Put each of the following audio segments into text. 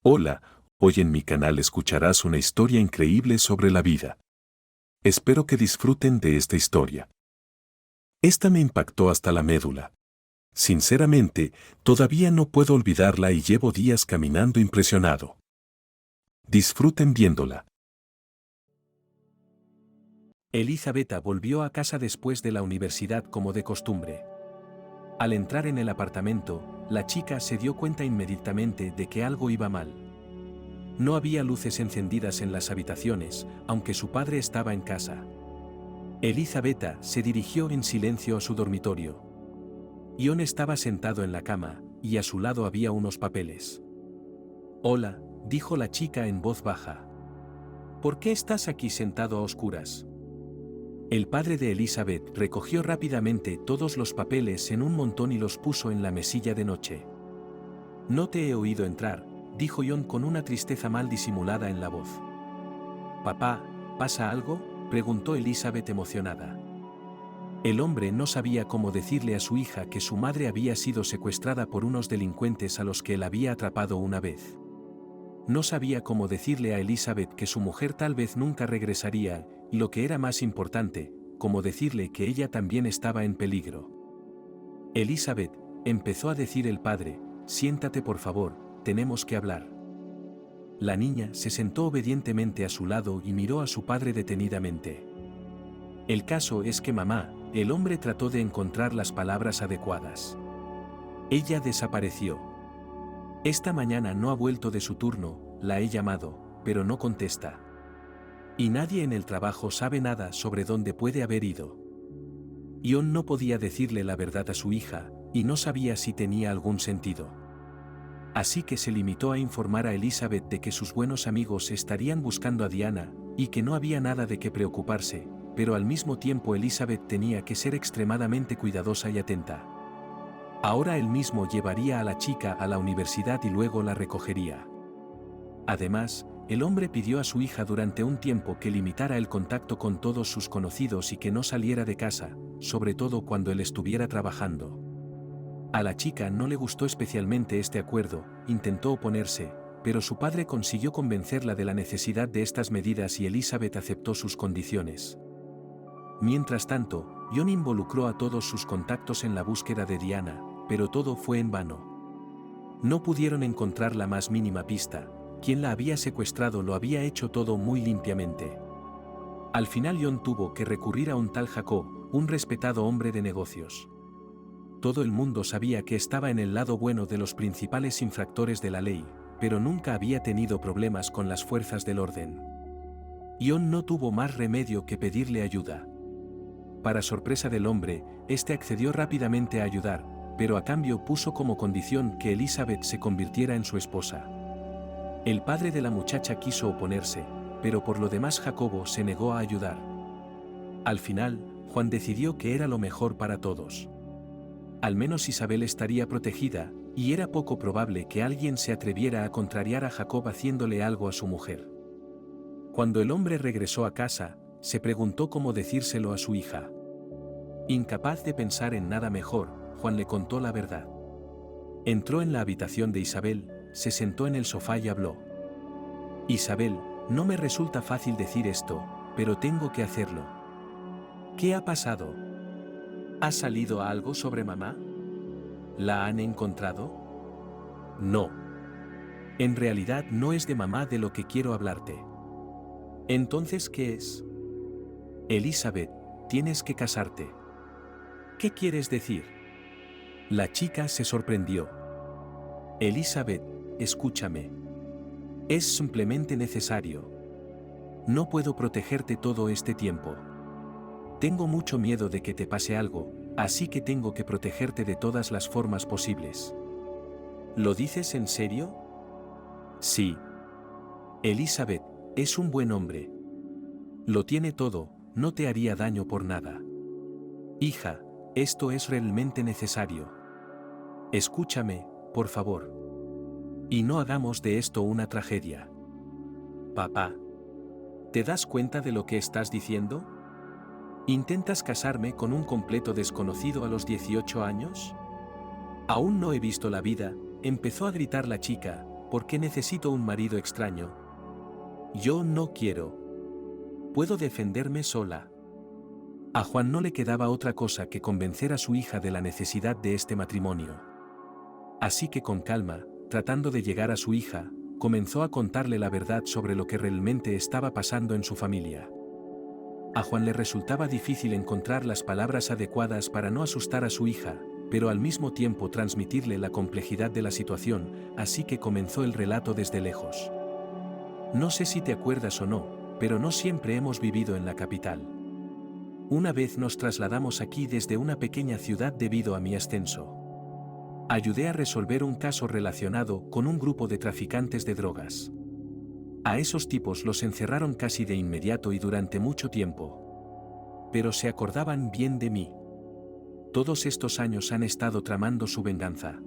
Hola, hoy en mi canal escucharás una historia increíble sobre la vida. Espero que disfruten de esta historia. Esta me impactó hasta la médula. Sinceramente, todavía no puedo olvidarla y llevo días caminando impresionado. Disfruten viéndola. Elizabeth volvió a casa después de la universidad como de costumbre. Al entrar en el apartamento, la chica se dio cuenta inmediatamente de que algo iba mal. No había luces encendidas en las habitaciones, aunque su padre estaba en casa. Elizabeth se dirigió en silencio a su dormitorio. Ion estaba sentado en la cama, y a su lado había unos papeles. «Hola», dijo la chica en voz baja. «¿Por qué estás aquí sentado a oscuras?» El padre de Elizabeth recogió rápidamente todos los papeles en un montón y los puso en la mesilla de noche. «No te he oído entrar», dijo Ion con una tristeza mal disimulada en la voz. «Papá, ¿pasa algo?», preguntó Elizabeth emocionada. El hombre no sabía cómo decirle a su hija que su madre había sido secuestrada por unos delincuentes a los que él había atrapado una vez. No sabía cómo decirle a Elizabeth que su mujer tal vez nunca regresaría, y lo que era más importante, cómo decirle que ella también estaba en peligro. «Elizabeth», empezó a decir el padre, «siéntate por favor, tenemos que hablar». La niña se sentó obedientemente a su lado y miró a su padre detenidamente. «El caso es que mamá», el hombre trató de encontrar las palabras adecuadas. «Ella desapareció. Esta mañana no ha vuelto de su turno, la he llamado, pero no contesta. Y nadie en el trabajo sabe nada sobre dónde puede haber ido». Ion no podía decirle la verdad a su hija, y no sabía si tenía algún sentido. Así que se limitó a informar a Elizabeth de que sus buenos amigos estarían buscando a Diana, y que no había nada de qué preocuparse, pero al mismo tiempo Elizabeth tenía que ser extremadamente cuidadosa y atenta. Ahora él mismo llevaría a la chica a la universidad y luego la recogería. Además, el hombre pidió a su hija durante un tiempo que limitara el contacto con todos sus conocidos y que no saliera de casa, sobre todo cuando él estuviera trabajando. A la chica no le gustó especialmente este acuerdo, intentó oponerse, pero su padre consiguió convencerla de la necesidad de estas medidas y Elizabeth aceptó sus condiciones. Mientras tanto, Ion involucró a todos sus contactos en la búsqueda de Diana, pero todo fue en vano. No pudieron encontrar la más mínima pista. Quien la había secuestrado lo había hecho todo muy limpiamente. Al final Ion tuvo que recurrir a un tal Jacob, un respetado hombre de negocios. Todo el mundo sabía que estaba en el lado bueno de los principales infractores de la ley, pero nunca había tenido problemas con las fuerzas del orden. Ion no tuvo más remedio que pedirle ayuda. Para sorpresa del hombre, este accedió rápidamente a ayudar, pero a cambio puso como condición que Elizabeth se convirtiera en su esposa. El padre de la muchacha quiso oponerse, pero por lo demás Jacobo se negó a ayudar. Al final, Juan decidió que era lo mejor para todos. Al menos Isabel estaría protegida, y era poco probable que alguien se atreviera a contrariar a Jacob haciéndole algo a su mujer. Cuando el hombre regresó a casa, se preguntó cómo decírselo a su hija. Incapaz de pensar en nada mejor, Juan le contó la verdad. Entró en la habitación de Isabel, se sentó en el sofá y habló. «Isabel, no me resulta fácil decir esto, pero tengo que hacerlo. ¿Qué ha pasado? ¿Ha salido algo sobre mamá? ¿La han encontrado?» «No. En realidad no es de mamá de lo que quiero hablarte». «¿Entonces qué es?» «Elizabeth, tienes que casarte». «¿Qué quieres decir?» La chica se sorprendió. «Elizabeth, escúchame. Es simplemente necesario. No puedo protegerte todo este tiempo. Tengo mucho miedo de que te pase algo, así que tengo que protegerte de todas las formas posibles». «¿Lo dices en serio?» «Sí. Elizabeth, es un buen hombre. Lo tiene todo, no te haría daño por nada. Hija, esto es realmente necesario. Escúchame, por favor. Y no hagamos de esto una tragedia». «Papá, ¿te das cuenta de lo que estás diciendo? ¿Intentas casarme con un completo desconocido a los 18 años? Aún no he visto la vida», empezó a gritar la chica, ¿Por qué necesito un marido extraño? Yo no quiero. Puedo defenderme sola. A Juan no le quedaba otra cosa que convencer a su hija de la necesidad de este matrimonio. Así que con calma, tratando de llegar a su hija, comenzó a contarle la verdad sobre lo que realmente estaba pasando en su familia. A Juan le resultaba difícil encontrar las palabras adecuadas para no asustar a su hija, pero al mismo tiempo transmitirle la complejidad de la situación, así que comenzó el relato desde lejos. No sé si te acuerdas o no, pero no siempre hemos vivido en la capital. Una vez nos trasladamos aquí desde una pequeña ciudad debido a mi ascenso. Ayudé a resolver un caso relacionado con un grupo de traficantes de drogas. A esos tipos los encerraron casi de inmediato y durante mucho tiempo. Pero se acordaban bien de mí. Todos estos años han estado tramando su venganza.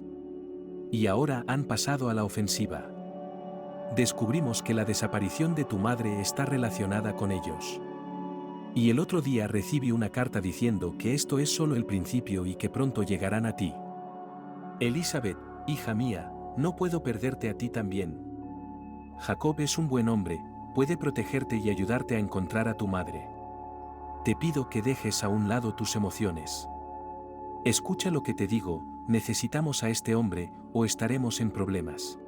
Y ahora han pasado a la ofensiva. Descubrimos que la desaparición de tu madre está relacionada con ellos. Y el otro día recibí una carta diciendo que esto es solo el principio y que pronto llegarán a ti. Elizabeth, hija mía, no puedo perderte a ti también. Jacob es un buen hombre, puede protegerte y ayudarte a encontrar a tu madre. Te pido que dejes a un lado tus emociones. Escucha lo que te digo, necesitamos a este hombre, o estaremos en problemas.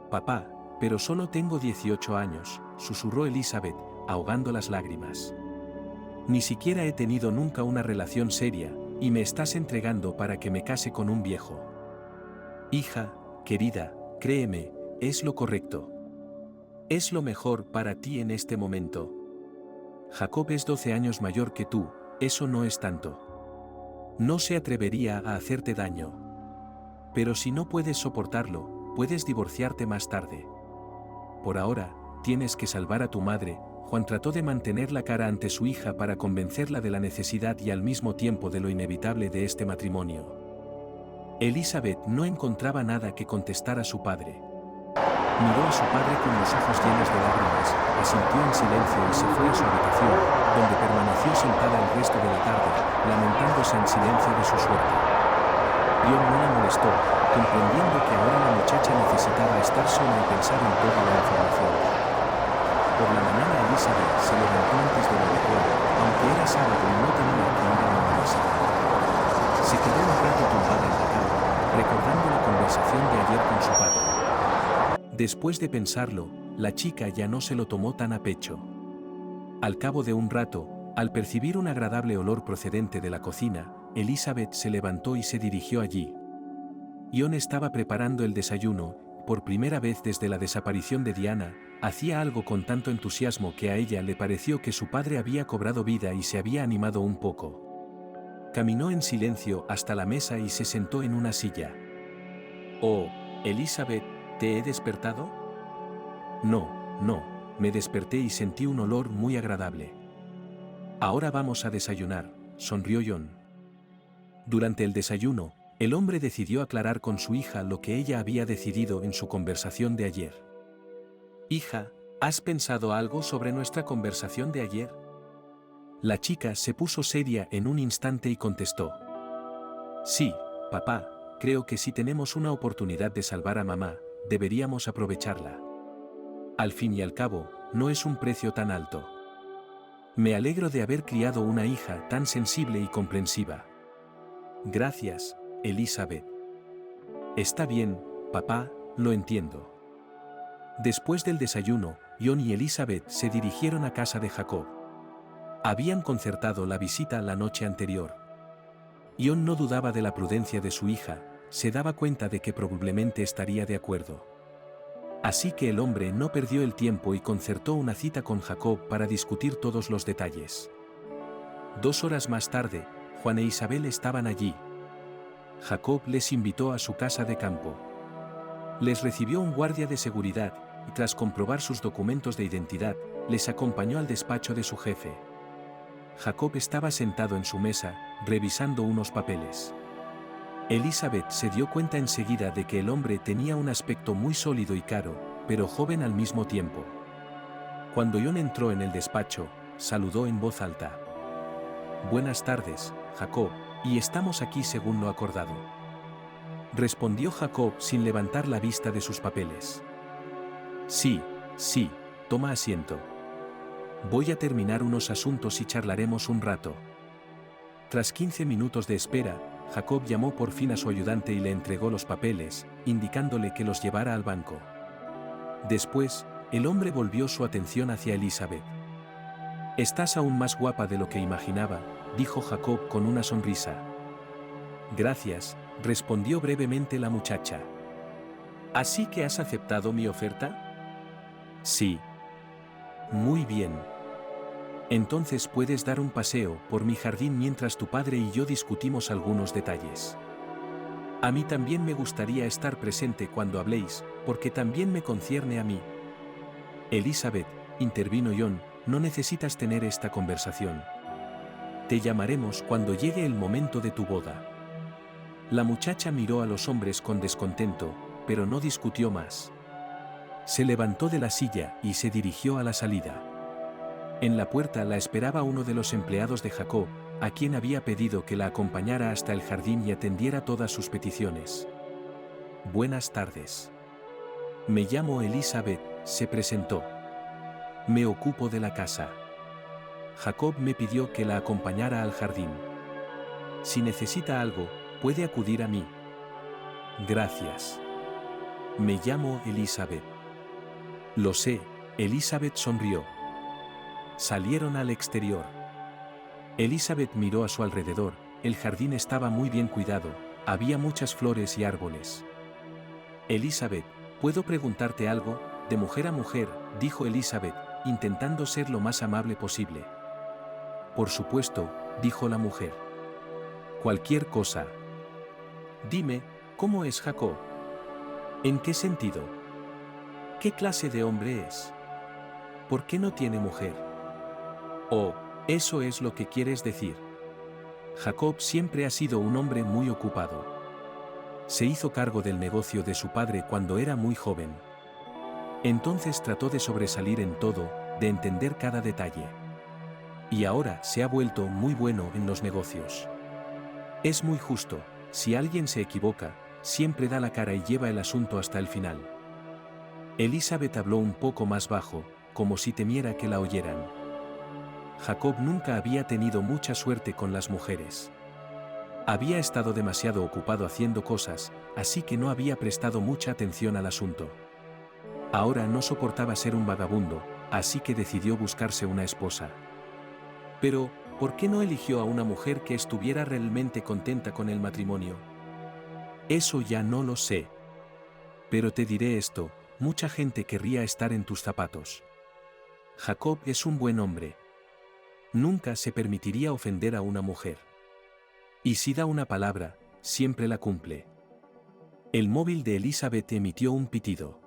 Papá, pero solo tengo 18 años, susurró Elizabeth, ahogando las lágrimas. Ni siquiera he tenido nunca una relación seria, y me estás entregando para que me case con un viejo. Hija, querida, créeme, es lo correcto. Es lo mejor para ti en este momento. Jacob es 12 años mayor que tú, eso no es tanto. No se atrevería a hacerte daño. Pero si no puedes soportarlo, puedes divorciarte más tarde. Por ahora, tienes que salvar a tu madre. Juan trató de mantener la cara ante su hija para convencerla de la necesidad y al mismo tiempo de lo inevitable de este matrimonio. Elizabeth no encontraba nada que contestar a su padre. Miró a su padre con los ojos llenos de lágrimas, asintió en silencio y se fue a su habitación, donde permaneció sentada el resto de la tarde, lamentándose en silencio de su suerte. John no la molestó, comprendiendo que ahora la muchacha necesitaba estar sola y pensar en toda la información. Por la mañana Elizabeth se levantó antes de lo habitual, aunque era sábado y no tenía que ir a la universidad. Se quedó un rato tumbada en la cama, recordando la conversación de ayer con su padre. Después de pensarlo, la chica ya no se lo tomó tan a pecho. Al cabo de un rato, al percibir un agradable olor procedente de la cocina, Elizabeth se levantó y se dirigió allí. John estaba preparando el desayuno. Por primera vez desde la desaparición de Diana, hacía algo con tanto entusiasmo que a ella le pareció que su padre había cobrado vida y se había animado un poco. Caminó en silencio hasta la mesa y se sentó en una silla. «Oh, Elizabeth, ¿te he despertado?» No, me desperté y sentí un olor muy agradable. «Ahora vamos a desayunar», sonrió John. Durante el desayuno, el hombre decidió aclarar con su hija lo que ella había decidido en su conversación de ayer. «Hija, ¿has pensado algo sobre nuestra conversación de ayer?» La chica se puso seria en un instante y contestó. «Sí, papá, creo que si tenemos una oportunidad de salvar a mamá, deberíamos aprovecharla. Al fin y al cabo, no es un precio tan alto. Me alegro de haber criado una hija tan sensible y comprensiva». «Gracias, Elizabeth». «Está bien, papá, lo entiendo». Después del desayuno, John y Elizabeth se dirigieron a casa de Jacob. Habían concertado la visita la noche anterior. John no dudaba de la prudencia de su hija, se daba cuenta de que probablemente estaría de acuerdo. Así que el hombre no perdió el tiempo y concertó una cita con Jacob para discutir todos los detalles. 2 horas más tarde, Juan e Isabel estaban allí. Jacob les invitó a su casa de campo. Les recibió un guardia de seguridad, y tras comprobar sus documentos de identidad, les acompañó al despacho de su jefe. Jacob estaba sentado en su mesa, revisando unos papeles. Elizabeth se dio cuenta enseguida de que el hombre tenía un aspecto muy sólido y caro, pero joven al mismo tiempo. Cuando John entró en el despacho, saludó en voz alta. «Buenas tardes, Jacob, y estamos aquí según lo acordado». respondió Jacob sin levantar la vista de sus papeles. Sí, sí, toma asiento. Voy a terminar unos asuntos y charlaremos un rato. Tras 15 minutos de espera, Jacob llamó por fin a su ayudante y le entregó los papeles, indicándole que los llevara al banco. Después, el hombre volvió su atención hacia Elizabeth. «Estás aún más guapa de lo que imaginaba», dijo Jacob con una sonrisa. «Gracias», respondió brevemente la muchacha. «¿Así que has aceptado mi oferta?» «Sí». «Muy bien. Entonces puedes dar un paseo por mi jardín mientras tu padre y yo discutimos algunos detalles. A mí también me gustaría estar presente cuando habléis, porque también me concierne a mí». «Elizabeth», intervino John, «no necesitas tener esta conversación. Te llamaremos cuando llegue el momento de tu boda». La muchacha miró a los hombres con descontento, pero no discutió más. Se levantó de la silla y se dirigió a la salida. En la puerta la esperaba uno de los empleados de Jacob, a quien había pedido que la acompañara hasta el jardín y atendiera todas sus peticiones. «Buenas tardes. Me llamo Elizabeth», se presentó. «Me ocupo de la casa. Jacob me pidió que la acompañara al jardín. Si necesita algo, puede acudir a mí». «Gracias. Me llamo Elizabeth». «Lo sé», Elizabeth sonrió. Salieron al exterior. Elizabeth miró a su alrededor, el jardín estaba muy bien cuidado, había muchas flores y árboles. «Elizabeth, ¿puedo preguntarte algo?» «De mujer a mujer», dijo Elizabeth, intentando ser lo más amable posible. «Por supuesto», dijo la mujer. «Cualquier cosa». «Dime, ¿cómo es Jacob?» «¿En qué sentido? ¿Qué clase de hombre es? ¿Por qué no tiene mujer?» «Oh, eso es lo que quieres decir». Jacob siempre ha sido un hombre muy ocupado. Se hizo cargo del negocio de su padre cuando era muy joven. Entonces trató de sobresalir en todo, de entender cada detalle. Y ahora se ha vuelto muy bueno en los negocios. Es muy justo, si alguien se equivoca, siempre da la cara y lleva el asunto hasta el final. Elizabeth habló un poco más bajo, como si temiera que la oyeran. Jacob nunca había tenido mucha suerte con las mujeres. Había estado demasiado ocupado haciendo cosas, así que no había prestado mucha atención al asunto. Ahora no soportaba ser un vagabundo, así que decidió buscarse una esposa. Pero, ¿por qué no eligió a una mujer que estuviera realmente contenta con el matrimonio? Eso ya no lo sé. Pero te diré esto, mucha gente querría estar en tus zapatos. Jacob es un buen hombre. Nunca se permitiría ofender a una mujer. Y si da una palabra, siempre la cumple. El móvil de Elizabeth emitió un pitido.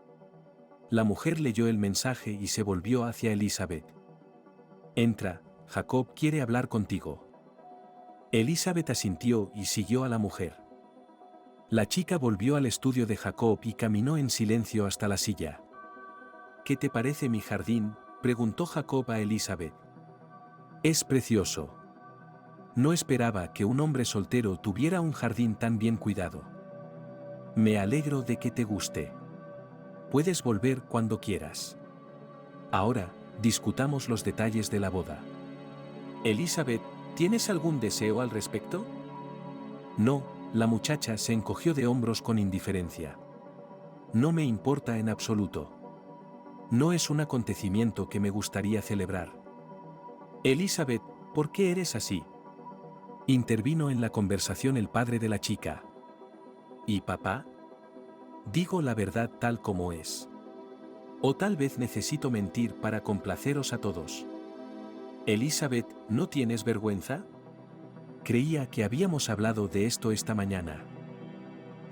La mujer leyó el mensaje y se volvió hacia Elizabeth. «Entra, Jacob quiere hablar contigo». Elizabeth asintió y siguió a la mujer. La chica volvió al estudio de Jacob y caminó en silencio hasta la silla. «¿Qué te parece mi jardín?», preguntó Jacob a Elizabeth. «Es precioso. No esperaba que un hombre soltero tuviera un jardín tan bien cuidado. Me alegro de que te guste. Puedes volver cuando quieras. Ahora, discutamos los detalles de la boda». «Elizabeth, ¿tienes algún deseo al respecto?» «No», la muchacha se encogió de hombros con indiferencia. «No me importa en absoluto. No es un acontecimiento que me gustaría celebrar». «Elizabeth, ¿por qué eres así?», intervino en la conversación el padre de la chica. «¿Y papá? Digo la verdad tal como es. O tal vez necesito mentir para complaceros a todos». «Elizabeth, ¿no tienes vergüenza? Creía que habíamos hablado de esto esta mañana».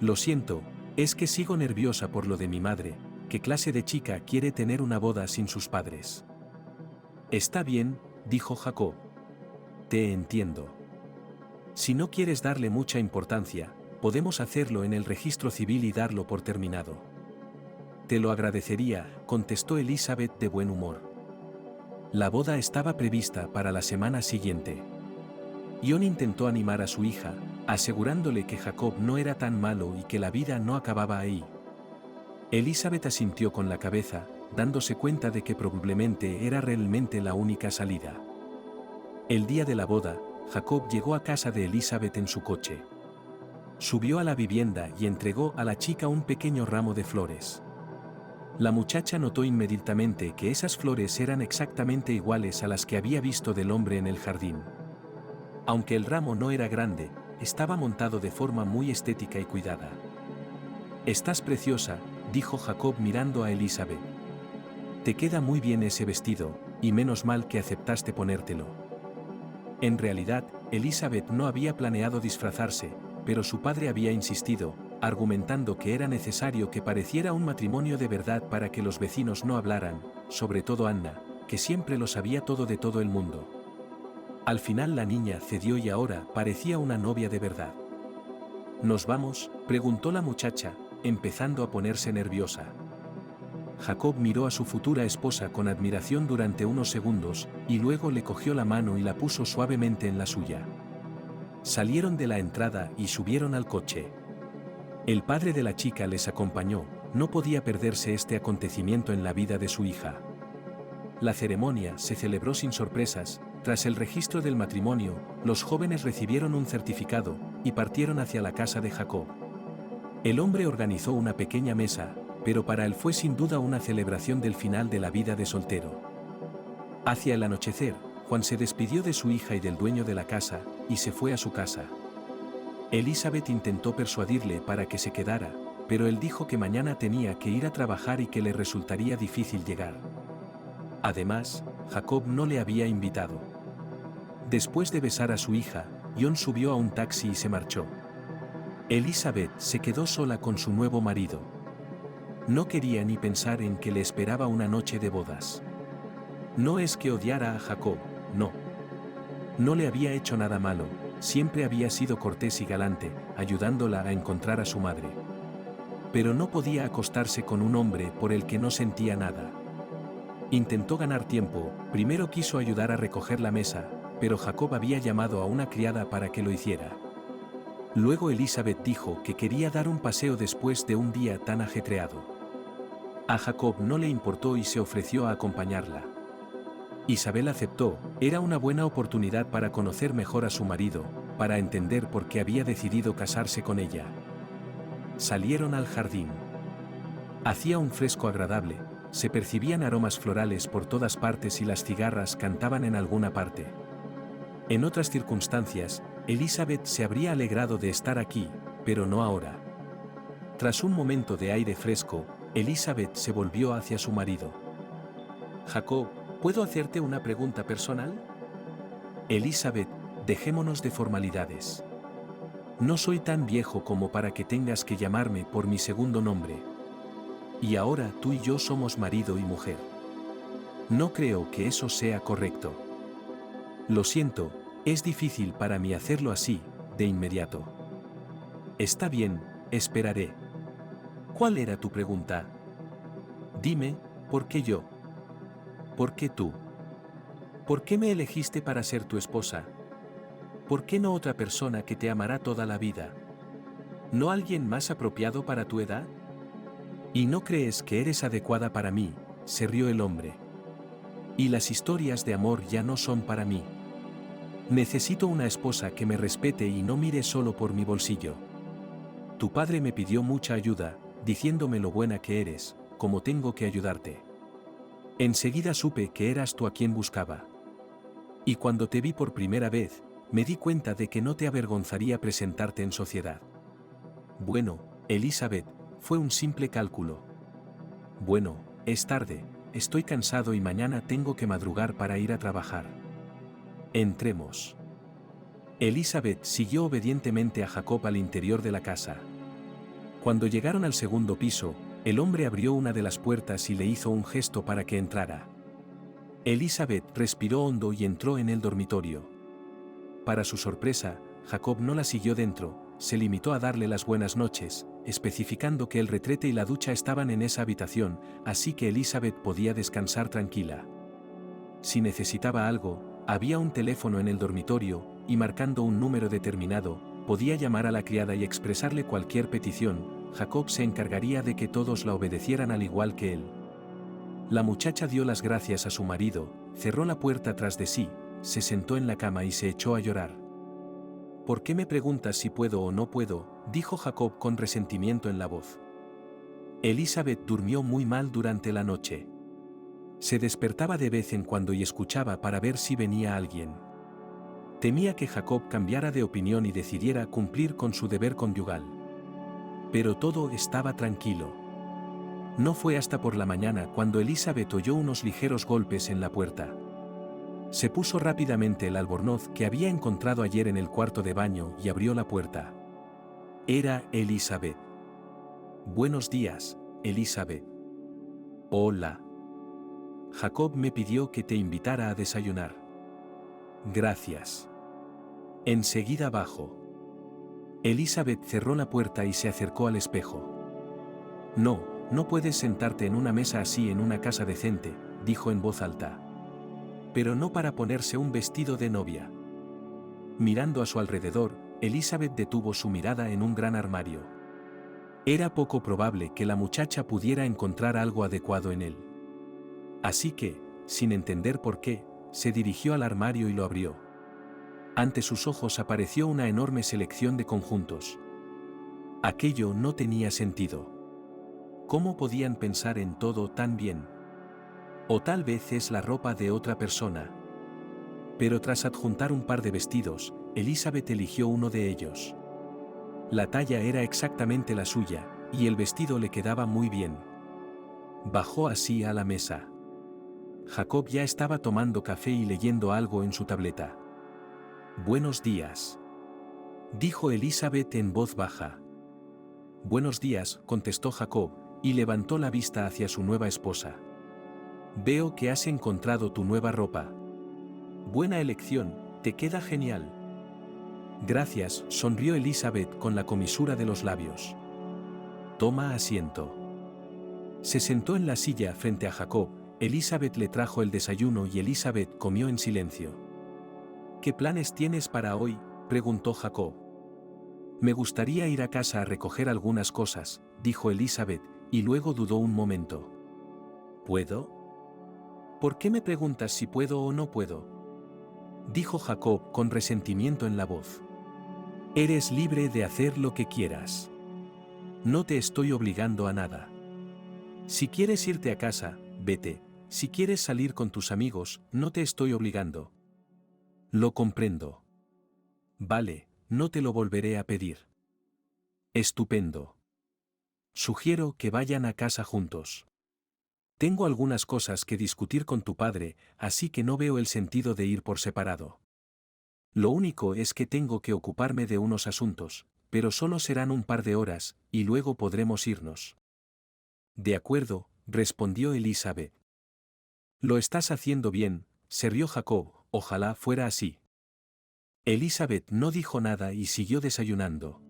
«Lo siento, es que sigo nerviosa por lo de mi madre. ¿Qué clase de chica quiere tener una boda sin sus padres?». «Está bien», dijo Jacob. «Te entiendo. Si no quieres darle mucha importancia, podemos hacerlo en el registro civil y darlo por terminado». «Te lo agradecería», contestó Elizabeth de buen humor. La boda estaba prevista para la semana siguiente. John intentó animar a su hija, asegurándole que Jacob no era tan malo y que la vida no acababa ahí. Elizabeth asintió con la cabeza, dándose cuenta de que probablemente era realmente la única salida. El día de la boda, Jacob llegó a casa de Elizabeth en su coche. Subió a la vivienda y entregó a la chica un pequeño ramo de flores. La muchacha notó inmediatamente que esas flores eran exactamente iguales a las que había visto del hombre en el jardín. Aunque el ramo no era grande, estaba montado de forma muy estética y cuidada. «Estás preciosa», dijo Jacob mirando a Elizabeth. «Te queda muy bien ese vestido, y menos mal que aceptaste ponértelo». En realidad, Elizabeth no había planeado disfrazarse, pero su padre había insistido, argumentando que era necesario que pareciera un matrimonio de verdad para que los vecinos no hablaran, sobre todo Anna, que siempre lo sabía todo de todo el mundo. Al final la niña cedió y ahora parecía una novia de verdad. ¿Nos vamos?, preguntó la muchacha, empezando a ponerse nerviosa. Jacob miró a su futura esposa con admiración durante unos segundos, y luego le cogió la mano y la puso suavemente en la suya. Salieron de la entrada y subieron al coche. El padre de la chica les acompañó, no podía perderse este acontecimiento en la vida de su hija. La ceremonia se celebró sin sorpresas. Tras el registro del matrimonio, los jóvenes recibieron un certificado, y partieron hacia la casa de Jacob. El hombre organizó una pequeña mesa, pero para él fue sin duda una celebración del final de la vida de soltero. Hacia el anochecer, Juan se despidió de su hija y del dueño de la casa, y se fue a su casa. Elizabeth intentó persuadirle para que se quedara, pero él dijo que mañana tenía que ir a trabajar y que le resultaría difícil llegar. Además, Jacob no le había invitado. Después de besar a su hija, John subió a un taxi y se marchó. Elizabeth se quedó sola con su nuevo marido. No quería ni pensar en que le esperaba una noche de bodas. No es que odiara a Jacob, no. No le había hecho nada malo, siempre había sido cortés y galante, ayudándola a encontrar a su madre. Pero no podía acostarse con un hombre por el que no sentía nada. Intentó ganar tiempo, primero quiso ayudar a recoger la mesa, pero Jacob había llamado a una criada para que lo hiciera. Luego Elizabeth dijo que quería dar un paseo después de un día tan ajetreado. A Jacob no le importó y se ofreció a acompañarla. Isabel aceptó, era una buena oportunidad para conocer mejor a su marido, para entender por qué había decidido casarse con ella. Salieron al jardín. Hacía un fresco agradable, se percibían aromas florales por todas partes y las cigarras cantaban en alguna parte. En otras circunstancias, Elizabeth se habría alegrado de estar aquí, pero no ahora. Tras un momento de aire fresco, Elizabeth se volvió hacia su marido. «Jacob, ¿puedo hacerte una pregunta personal?» «Elizabeth, dejémonos de formalidades. No soy tan viejo como para que tengas que llamarme por mi segundo nombre. Y ahora tú y yo somos marido y mujer. No creo que eso sea correcto. Lo siento, es difícil para mí hacerlo así, de inmediato. Está bien, esperaré. ¿Cuál era tu pregunta? Dime, ¿por qué yo? ¿Por qué tú? ¿Por qué me elegiste para ser tu esposa? ¿Por qué no otra persona que te amará toda la vida? ¿No alguien más apropiado para tu edad? ¿Y no crees que eres adecuada para mí?, se rió el hombre. Y las historias de amor ya no son para mí. Necesito una esposa que me respete y no mire solo por mi bolsillo. Tu padre me pidió mucha ayuda, diciéndome lo buena que eres, cómo tengo que ayudarte. Enseguida supe que eras tú a quien buscaba. Y cuando te vi por primera vez, me di cuenta de que no te avergonzaría presentarte en sociedad. Bueno, Elizabeth, fue un simple cálculo. Bueno, es tarde, estoy cansado y mañana tengo que madrugar para ir a trabajar. Entremos. Elizabeth siguió obedientemente a Jacob al interior de la casa. Cuando llegaron al segundo piso, el hombre abrió una de las puertas y le hizo un gesto para que entrara. Elizabeth respiró hondo y entró en el dormitorio. Para su sorpresa, Jacob no la siguió dentro, se limitó a darle las buenas noches, especificando que el retrete y la ducha estaban en esa habitación, así que Elizabeth podía descansar tranquila. Si necesitaba algo, había un teléfono en el dormitorio, y marcando un número determinado, podía llamar a la criada y expresarle cualquier petición, Jacob se encargaría de que todos la obedecieran al igual que él. La muchacha dio las gracias a su marido, cerró la puerta tras de sí, se sentó en la cama y se echó a llorar. ¿Por qué me preguntas si puedo o no puedo?, dijo Jacob con resentimiento en la voz. Elizabeth durmió muy mal durante la noche. Se despertaba de vez en cuando y escuchaba para ver si venía alguien. Temía que Jacob cambiara de opinión y decidiera cumplir con su deber conyugal. Pero todo estaba tranquilo. No fue hasta por la mañana cuando Elizabeth oyó unos ligeros golpes en la puerta. Se puso rápidamente el albornoz que había encontrado ayer en el cuarto de baño y abrió la puerta. Era Elizabeth. Buenos días, Elizabeth. Hola. Jacob me pidió que te invitara a desayunar. Gracias. Enseguida bajo. Elizabeth cerró la puerta y se acercó al espejo. No puedes sentarte en una mesa así en una casa decente, dijo en voz alta. Pero no para ponerse un vestido de novia. Mirando a su alrededor, Elizabeth detuvo su mirada en un gran armario. Era poco probable que la muchacha pudiera encontrar algo adecuado en él. Así que, sin entender por qué, se dirigió al armario y lo abrió. Ante sus ojos apareció una enorme selección de conjuntos. Aquello no tenía sentido. ¿Cómo podían pensar en todo tan bien? O tal vez es la ropa de otra persona. Pero tras adjuntar un par de vestidos, Elizabeth eligió uno de ellos. La talla era exactamente la suya, y el vestido le quedaba muy bien. Bajó así a la mesa. Jacob ya estaba tomando café y leyendo algo en su tableta. Buenos días, dijo Elizabeth en voz baja. Buenos días, contestó Jacob, y levantó la vista hacia su nueva esposa. Veo que has encontrado tu nueva ropa. Buena elección, te queda genial. Gracias, sonrió Elizabeth con la comisura de los labios. Toma asiento. Se sentó en la silla frente a Jacob, Elizabeth le trajo el desayuno y Elizabeth comió en silencio. ¿Qué planes tienes para hoy?, preguntó Jacob. Me gustaría ir a casa a recoger algunas cosas, dijo Elizabeth, y luego dudó un momento. ¿Puedo? ¿Por qué me preguntas si puedo o no puedo?, dijo Jacob con resentimiento en la voz. Eres libre de hacer lo que quieras. No te estoy obligando a nada. Si quieres irte a casa, vete. Si quieres salir con tus amigos, no te estoy obligando. Lo comprendo. Vale, no te lo volveré a pedir. Estupendo. Sugiero que vayan a casa juntos. Tengo algunas cosas que discutir con tu padre, así que no veo el sentido de ir por separado. Lo único es que tengo que ocuparme de unos asuntos, pero solo serán un par de horas, y luego podremos irnos. De acuerdo, respondió Elizabeth. Lo estás haciendo bien, se rió Jacob, ojalá fuera así. Elizabeth no dijo nada y siguió desayunando.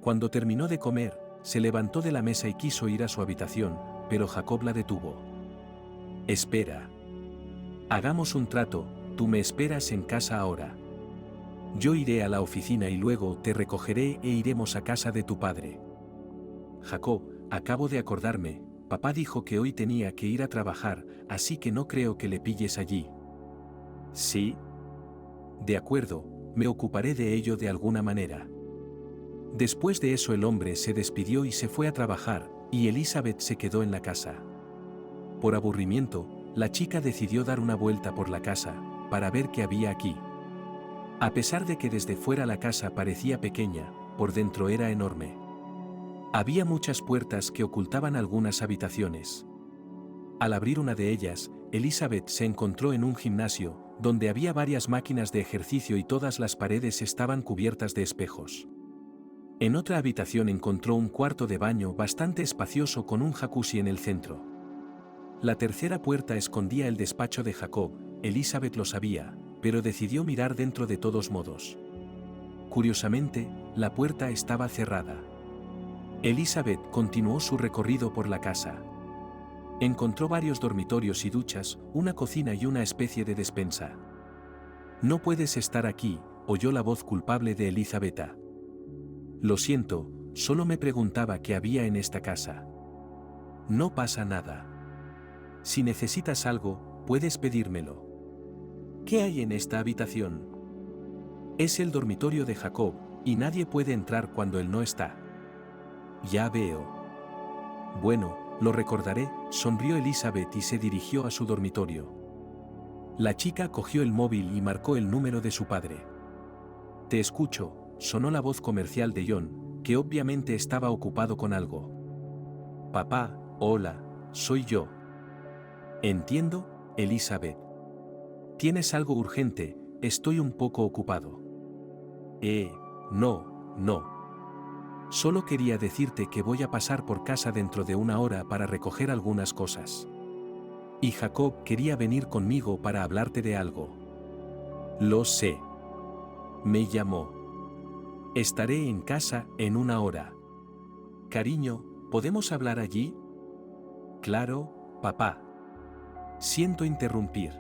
Cuando terminó de comer, se levantó de la mesa y quiso ir a su habitación, pero Jacob la detuvo. Espera. Hagamos un trato, tú me esperas en casa ahora. Yo iré a la oficina y luego te recogeré e iremos a casa de tu padre. Jacob, acabo de acordarme, papá dijo que hoy tenía que ir a trabajar, así que no creo que le pilles allí. ¿Sí? De acuerdo, me ocuparé de ello de alguna manera. Después de eso el hombre se despidió y se fue a trabajar, y Elizabeth se quedó en la casa. Por aburrimiento, la chica decidió dar una vuelta por la casa, para ver qué había aquí. A pesar de que desde fuera la casa parecía pequeña, por dentro era enorme. Había muchas puertas que ocultaban algunas habitaciones. Al abrir una de ellas, Elizabeth se encontró en un gimnasio, donde había varias máquinas de ejercicio y todas las paredes estaban cubiertas de espejos. En otra habitación encontró un cuarto de baño bastante espacioso con un jacuzzi en el centro. La tercera puerta escondía el despacho de Jacob, Elizabeth lo sabía, pero decidió mirar dentro de todos modos. Curiosamente, la puerta estaba cerrada. Elizabeth continuó su recorrido por la casa. Encontró varios dormitorios y duchas, una cocina y una especie de despensa. No puedes estar aquí, oyó la voz culpable de Elizabeth. Lo siento, solo me preguntaba qué había en esta casa. No pasa nada. Si necesitas algo, puedes pedírmelo. ¿Qué hay en esta habitación? Es el dormitorio de Jacob, y nadie puede entrar cuando él no está. Ya veo. Bueno, lo recordaré, sonrió Elizabeth y se dirigió a su dormitorio. La chica cogió el móvil y marcó el número de su padre. Te escucho, sonó la voz comercial de John, que obviamente estaba ocupado con algo. Papá, hola, soy yo. Entiendo, Elizabeth. ¿Tienes algo urgente? Estoy un poco ocupado. No. Solo quería decirte que voy a pasar por casa dentro de una hora para recoger algunas cosas. Y Jacob quería venir conmigo para hablarte de algo. Lo sé. Me llamó. Estaré en casa en una hora. Cariño, ¿podemos hablar allí? Claro, papá. Siento interrumpir.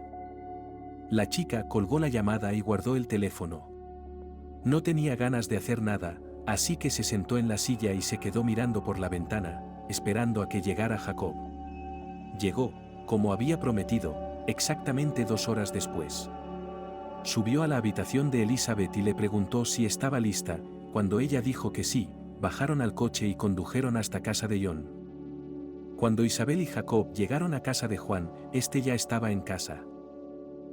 La chica colgó la llamada y guardó el teléfono. No tenía ganas de hacer nada, así que se sentó en la silla y se quedó mirando por la ventana, esperando a que llegara Jacob. Llegó, como había prometido, exactamente 2 horas después. Subió a la habitación de Elizabeth y le preguntó si estaba lista. Cuando ella dijo que sí, bajaron al coche y condujeron hasta casa de John. Cuando Isabel y Jacob llegaron a casa de Juan, este ya estaba en casa.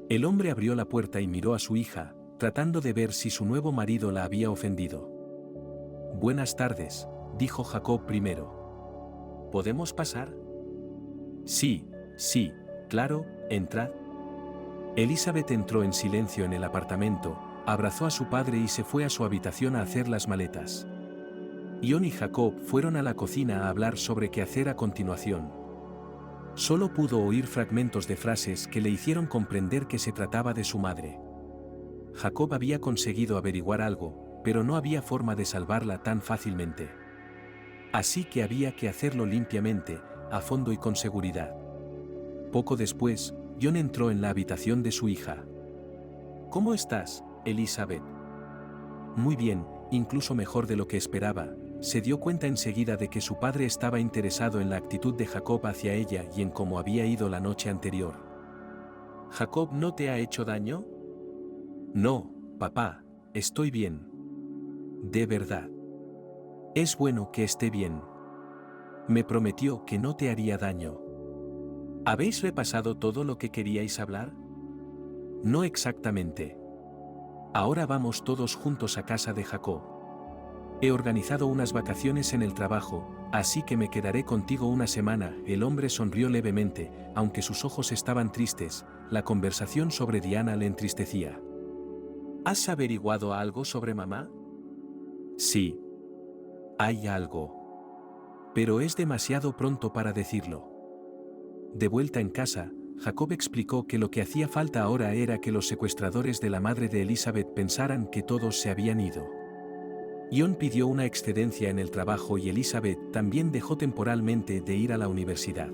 El hombre abrió la puerta y miró a su hija, tratando de ver si su nuevo marido la había ofendido. Buenas tardes, dijo Jacob primero. ¿Podemos pasar? Sí, claro, entrad. Elizabeth entró en silencio en el apartamento, abrazó a su padre y se fue a su habitación a hacer las maletas. John y Jacob fueron a la cocina a hablar sobre qué hacer a continuación. Solo pudo oír fragmentos de frases que le hicieron comprender que se trataba de su madre. Jacob había conseguido averiguar algo, pero no había forma de salvarla tan fácilmente. Así que había que hacerlo limpiamente, a fondo y con seguridad. Poco después, John entró en la habitación de su hija. ¿Cómo estás, Elizabeth? Muy bien, incluso mejor de lo que esperaba. Se dio cuenta enseguida de que su padre estaba interesado en la actitud de Jacob hacia ella y en cómo había ido la noche anterior. ¿Jacob no te ha hecho daño? No, papá, estoy bien. De verdad. Es bueno que esté bien. Me prometió que no te haría daño. ¿Habéis repasado todo lo que queríais hablar? No exactamente. Ahora vamos todos juntos a casa de Jacob. He organizado unas vacaciones en el trabajo, así que me quedaré contigo una semana. El hombre sonrió levemente, aunque sus ojos estaban tristes. La conversación sobre Diana le entristecía. ¿Has averiguado algo sobre mamá? Sí. Hay algo. Pero es demasiado pronto para decirlo. De vuelta en casa, Jacob explicó que lo que hacía falta ahora era que los secuestradores de la madre de Elizabeth pensaran que todos se habían ido. John pidió una excedencia en el trabajo y Elizabeth también dejó temporalmente de ir a la universidad.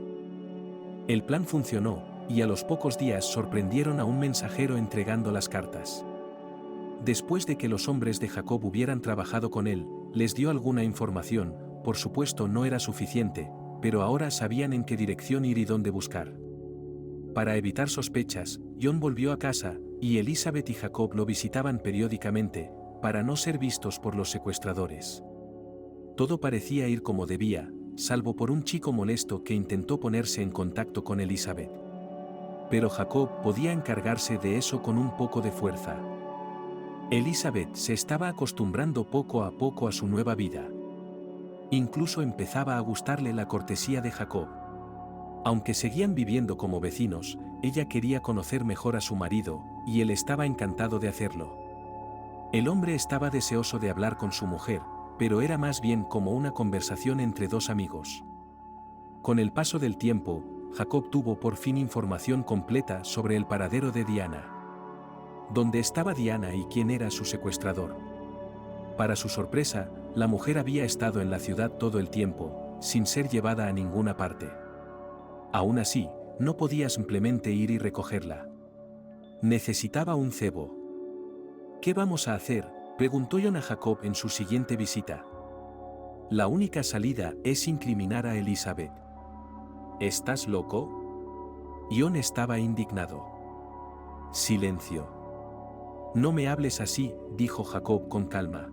El plan funcionó, y a los pocos días sorprendieron a un mensajero entregando las cartas. Después de que los hombres de Jacob hubieran trabajado con él, les dio alguna información, por supuesto no era suficiente, pero ahora sabían en qué dirección ir y dónde buscar. Para evitar sospechas, John volvió a casa, y Elizabeth y Jacob lo visitaban periódicamente, para no ser vistos por los secuestradores. Todo parecía ir como debía, salvo por un chico molesto que intentó ponerse en contacto con Elizabeth. Pero Jacob podía encargarse de eso con un poco de fuerza. Elizabeth se estaba acostumbrando poco a poco a su nueva vida. Incluso empezaba a gustarle la cortesía de Jacob. Aunque seguían viviendo como vecinos, ella quería conocer mejor a su marido, y él estaba encantado de hacerlo. El hombre estaba deseoso de hablar con su mujer, pero era más bien como una conversación entre dos amigos. Con el paso del tiempo, Jacob tuvo por fin información completa sobre el paradero de Diana. ¿Dónde estaba Diana y quién era su secuestrador? Para su sorpresa, la mujer había estado en la ciudad todo el tiempo, sin ser llevada a ninguna parte. Aún así, no podía simplemente ir y recogerla. Necesitaba un cebo. ¿Qué vamos a hacer? Preguntó John a Jacob en su siguiente visita. La única salida es incriminar a Elizabeth. ¿Estás loco? John estaba indignado. Silencio. No me hables así, dijo Jacob con calma.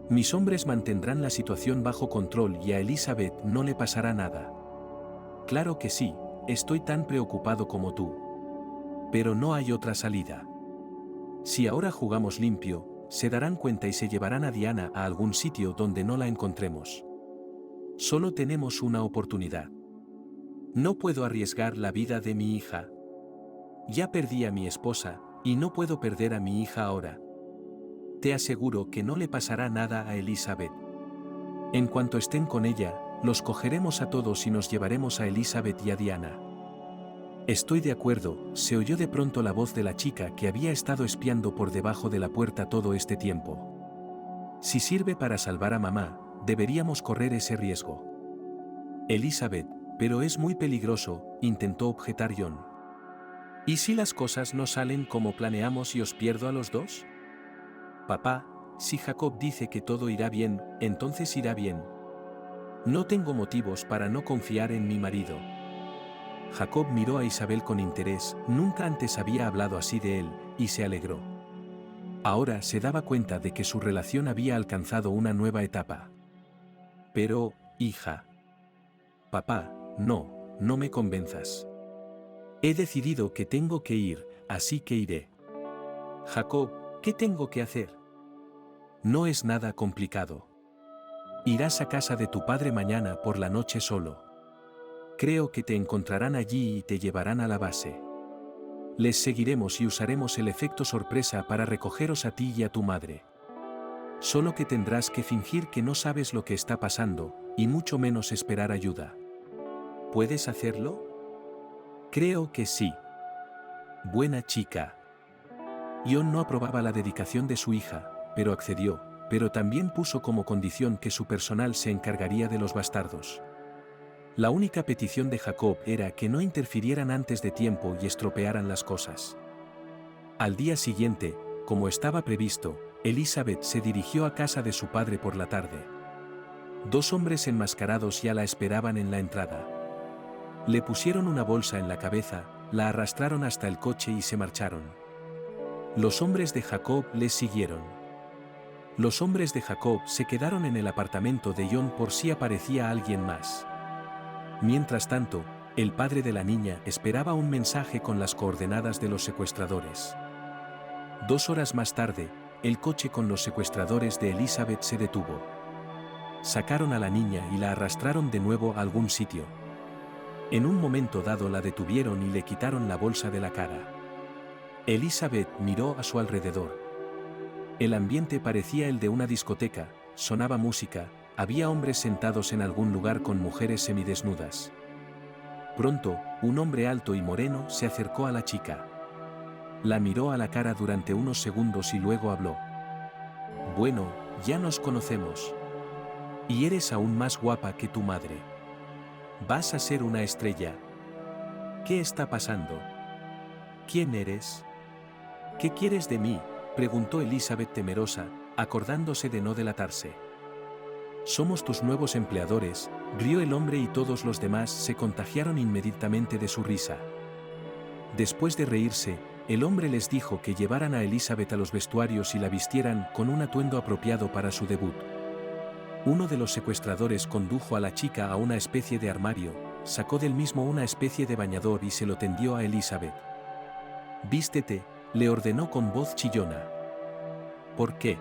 Mis hombres mantendrán la situación bajo control y a Elizabeth no le pasará nada. Claro que sí, estoy tan preocupado como tú. Pero no hay otra salida. Si ahora jugamos limpio, se darán cuenta y se llevarán a Diana a algún sitio donde no la encontremos. Solo tenemos una oportunidad. No puedo arriesgar la vida de mi hija. Ya perdí a mi esposa, y no puedo perder a mi hija ahora. Te aseguro que no le pasará nada a Elizabeth. En cuanto estén con ella, los cogeremos a todos y nos llevaremos a Elizabeth y a Diana. Estoy de acuerdo, se oyó de pronto la voz de la chica que había estado espiando por debajo de la puerta todo este tiempo. Si sirve para salvar a mamá, deberíamos correr ese riesgo. Elizabeth, pero es muy peligroso, intentó objetar John. ¿Y si las cosas no salen como planeamos y os pierdo a los dos? Papá, si Jacob dice que todo irá bien, entonces irá bien. No tengo motivos para no confiar en mi marido. Jacob miró a Isabel con interés, nunca antes había hablado así de él, y se alegró. Ahora se daba cuenta de que su relación había alcanzado una nueva etapa. Pero, hija. Papá, no me convenzas. He decidido que tengo que ir, así que iré. Jacob, ¿qué tengo que hacer? No es nada complicado. Irás a casa de tu padre mañana por la noche solo. Creo que te encontrarán allí y te llevarán a la base. Les seguiremos y usaremos el efecto sorpresa para recogeros a ti y a tu madre. Solo que tendrás que fingir que no sabes lo que está pasando, y mucho menos esperar ayuda. ¿Puedes hacerlo? Creo que sí. Buena chica. John no aprobaba la dedicación de su hija, pero accedió, pero también puso como condición que su personal se encargaría de los bastardos. La única petición de Jacob era que no interfirieran antes de tiempo y estropearan las cosas. Al día siguiente, como estaba previsto, Elizabeth se dirigió a casa de su padre por la tarde. 2 hombres enmascarados ya la esperaban en la entrada. Le pusieron una bolsa en la cabeza, la arrastraron hasta el coche y se marcharon. Los hombres de Jacob les siguieron. Los hombres de Jacob se quedaron en el apartamento de John por si aparecía alguien más. Mientras tanto, el padre de la niña esperaba un mensaje con las coordenadas de los secuestradores. 2 horas más tarde, el coche con los secuestradores de Elizabeth se detuvo. Sacaron a la niña y la arrastraron de nuevo a algún sitio. En un momento dado la detuvieron y le quitaron la bolsa de la cara. Elizabeth miró a su alrededor. El ambiente parecía el de una discoteca, sonaba música, había hombres sentados en algún lugar con mujeres semidesnudas. Pronto, un hombre alto y moreno se acercó a la chica. La miró a la cara durante unos segundos y luego habló. Bueno, ya nos conocemos. Y eres aún más guapa que tu madre. Vas a ser una estrella. ¿Qué está pasando? ¿Quién eres? ¿Qué quieres de mí?, preguntó Elizabeth temerosa, acordándose de no delatarse. Somos tus nuevos empleadores, rió el hombre y todos los demás se contagiaron inmediatamente de su risa. Después de reírse, el hombre les dijo que llevaran a Elizabeth a los vestuarios y la vistieran con un atuendo apropiado para su debut. Uno de los secuestradores condujo a la chica a una especie de armario, sacó del mismo una especie de bañador y se lo tendió a Elizabeth. Vístete, le ordenó con voz chillona. ¿Por qué?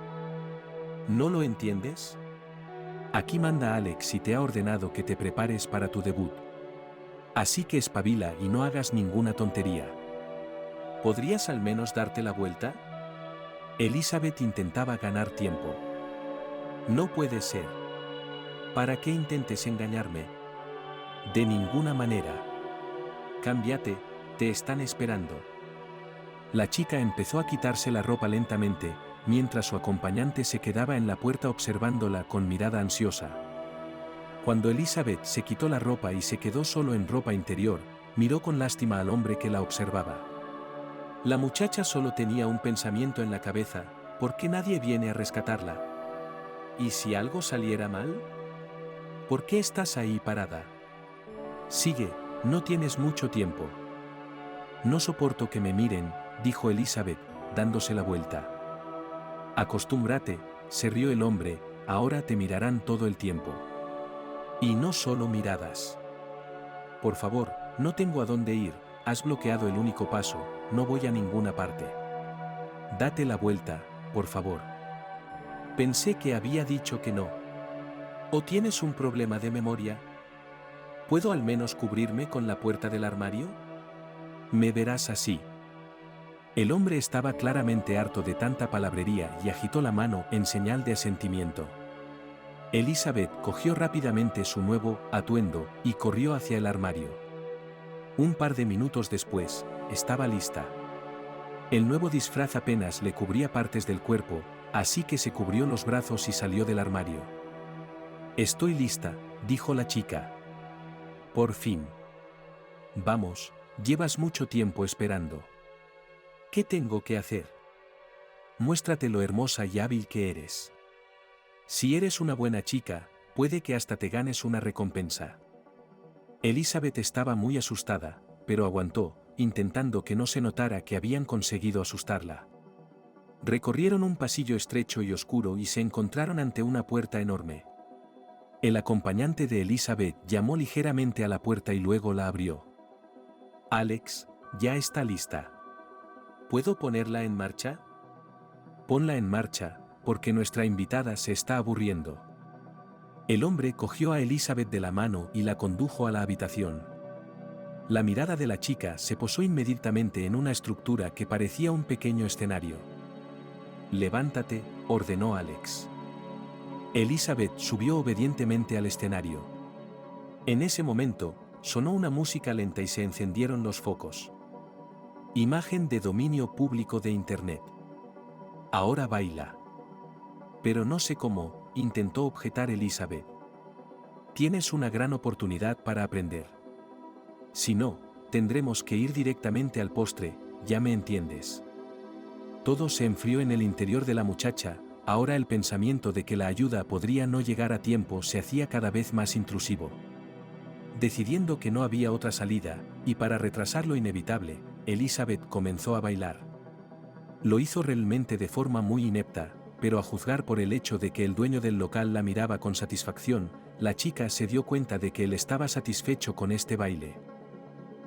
¿No lo entiendes? Aquí manda Alex y te ha ordenado que te prepares para tu debut. Así que espabila y no hagas ninguna tontería. ¿Podrías al menos darte la vuelta? Elizabeth intentaba ganar tiempo. No puede ser. ¿Para qué intentes engañarme? De ninguna manera. Cámbiate, te están esperando. La chica empezó a quitarse la ropa lentamente, mientras su acompañante se quedaba en la puerta observándola con mirada ansiosa. Cuando Elizabeth se quitó la ropa y se quedó solo en ropa interior, miró con lástima al hombre que la observaba. La muchacha solo tenía un pensamiento en la cabeza: ¿Por qué nadie viene a rescatarla? ¿Y si algo saliera mal? ¿Por qué estás ahí parada? Sigue, no tienes mucho tiempo. No soporto que me miren, dijo Elizabeth, dándose la vuelta. Acostúmbrate, se rió el hombre, ahora te mirarán todo el tiempo. Y no solo miradas. Por favor, no tengo a dónde ir, has bloqueado el único paso, no voy a ninguna parte. Date la vuelta, por favor. Pensé que había dicho que no. ¿O tienes un problema de memoria? ¿Puedo al menos cubrirme con la puerta del armario? Me verás así. El hombre estaba claramente harto de tanta palabrería y agitó la mano en señal de asentimiento. Elizabeth cogió rápidamente su nuevo atuendo y corrió hacia el armario. Un par de minutos después, estaba lista. El nuevo disfraz apenas le cubría partes del cuerpo, así que se cubrió los brazos y salió del armario. Estoy lista, dijo la chica. Por fin. Vamos, llevas mucho tiempo esperando. ¿Qué tengo que hacer? Muéstrate lo hermosa y hábil que eres. Si eres una buena chica, puede que hasta te ganes una recompensa. Elizabeth estaba muy asustada, pero aguantó, intentando que no se notara que habían conseguido asustarla. Recorrieron un pasillo estrecho y oscuro y se encontraron ante una puerta enorme. El acompañante de Elizabeth llamó ligeramente a la puerta y luego la abrió. Alex, ya está lista. ¿Puedo ponerla en marcha? Ponla en marcha, porque nuestra invitada se está aburriendo. El hombre cogió a Elizabeth de la mano y la condujo a la habitación. La mirada de la chica se posó inmediatamente en una estructura que parecía un pequeño escenario. Levántate, ordenó Alex. Elizabeth subió obedientemente al escenario. En ese momento, sonó una música lenta y se encendieron los focos. Imagen de dominio público de Internet. Ahora baila. Pero no sé cómo, intentó objetar Elizabeth. Tienes una gran oportunidad para aprender. Si no, tendremos que ir directamente al postre, ya me entiendes. Todo se enfrió en el interior de la muchacha, ahora el pensamiento de que la ayuda podría no llegar a tiempo se hacía cada vez más intrusivo. Decidiendo que no había otra salida, y para retrasar lo inevitable, Elizabeth comenzó a bailar. Lo hizo realmente de forma muy inepta, pero a juzgar por el hecho de que el dueño del local la miraba con satisfacción, la chica se dio cuenta de que él estaba satisfecho con este baile.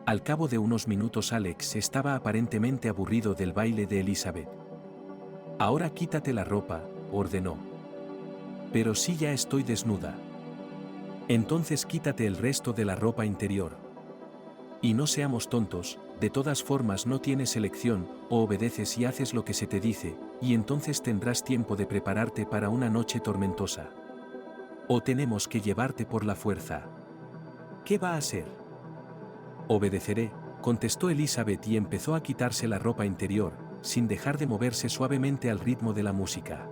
Al cabo de unos minutos Alex estaba aparentemente aburrido del baile de Elizabeth. Ahora quítate la ropa, ordenó. Pero si ya estoy desnuda. Entonces quítate el resto de la ropa interior. Y no seamos tontos, de todas formas no tienes elección, o obedeces y haces lo que se te dice, y entonces tendrás tiempo de prepararte para una noche tormentosa. O tenemos que llevarte por la fuerza. ¿Qué va a ser? Obedeceré, contestó Elizabeth y empezó a quitarse la ropa interior, sin dejar de moverse suavemente al ritmo de la música.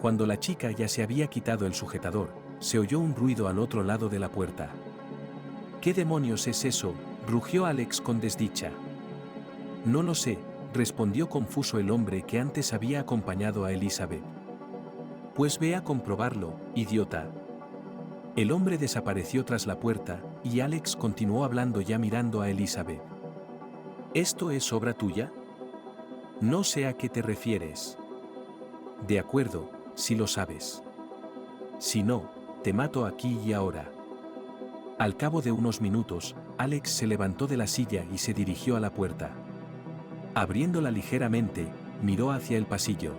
Cuando la chica ya se había quitado el sujetador, se oyó un ruido al otro lado de la puerta. ¿Qué demonios es eso?, rugió Alex con desdicha. No lo sé, respondió confuso el hombre que antes había acompañado a Elizabeth. Pues ve a comprobarlo, idiota. El hombre desapareció tras la puerta, y Alex continuó hablando ya mirando a Elizabeth. ¿Esto es obra tuya? No sé a qué te refieres. De acuerdo, si lo sabes. Si no, te mato aquí y ahora. Al cabo de unos minutos, Alex se levantó de la silla y se dirigió a la puerta. Abriéndola ligeramente, miró hacia el pasillo.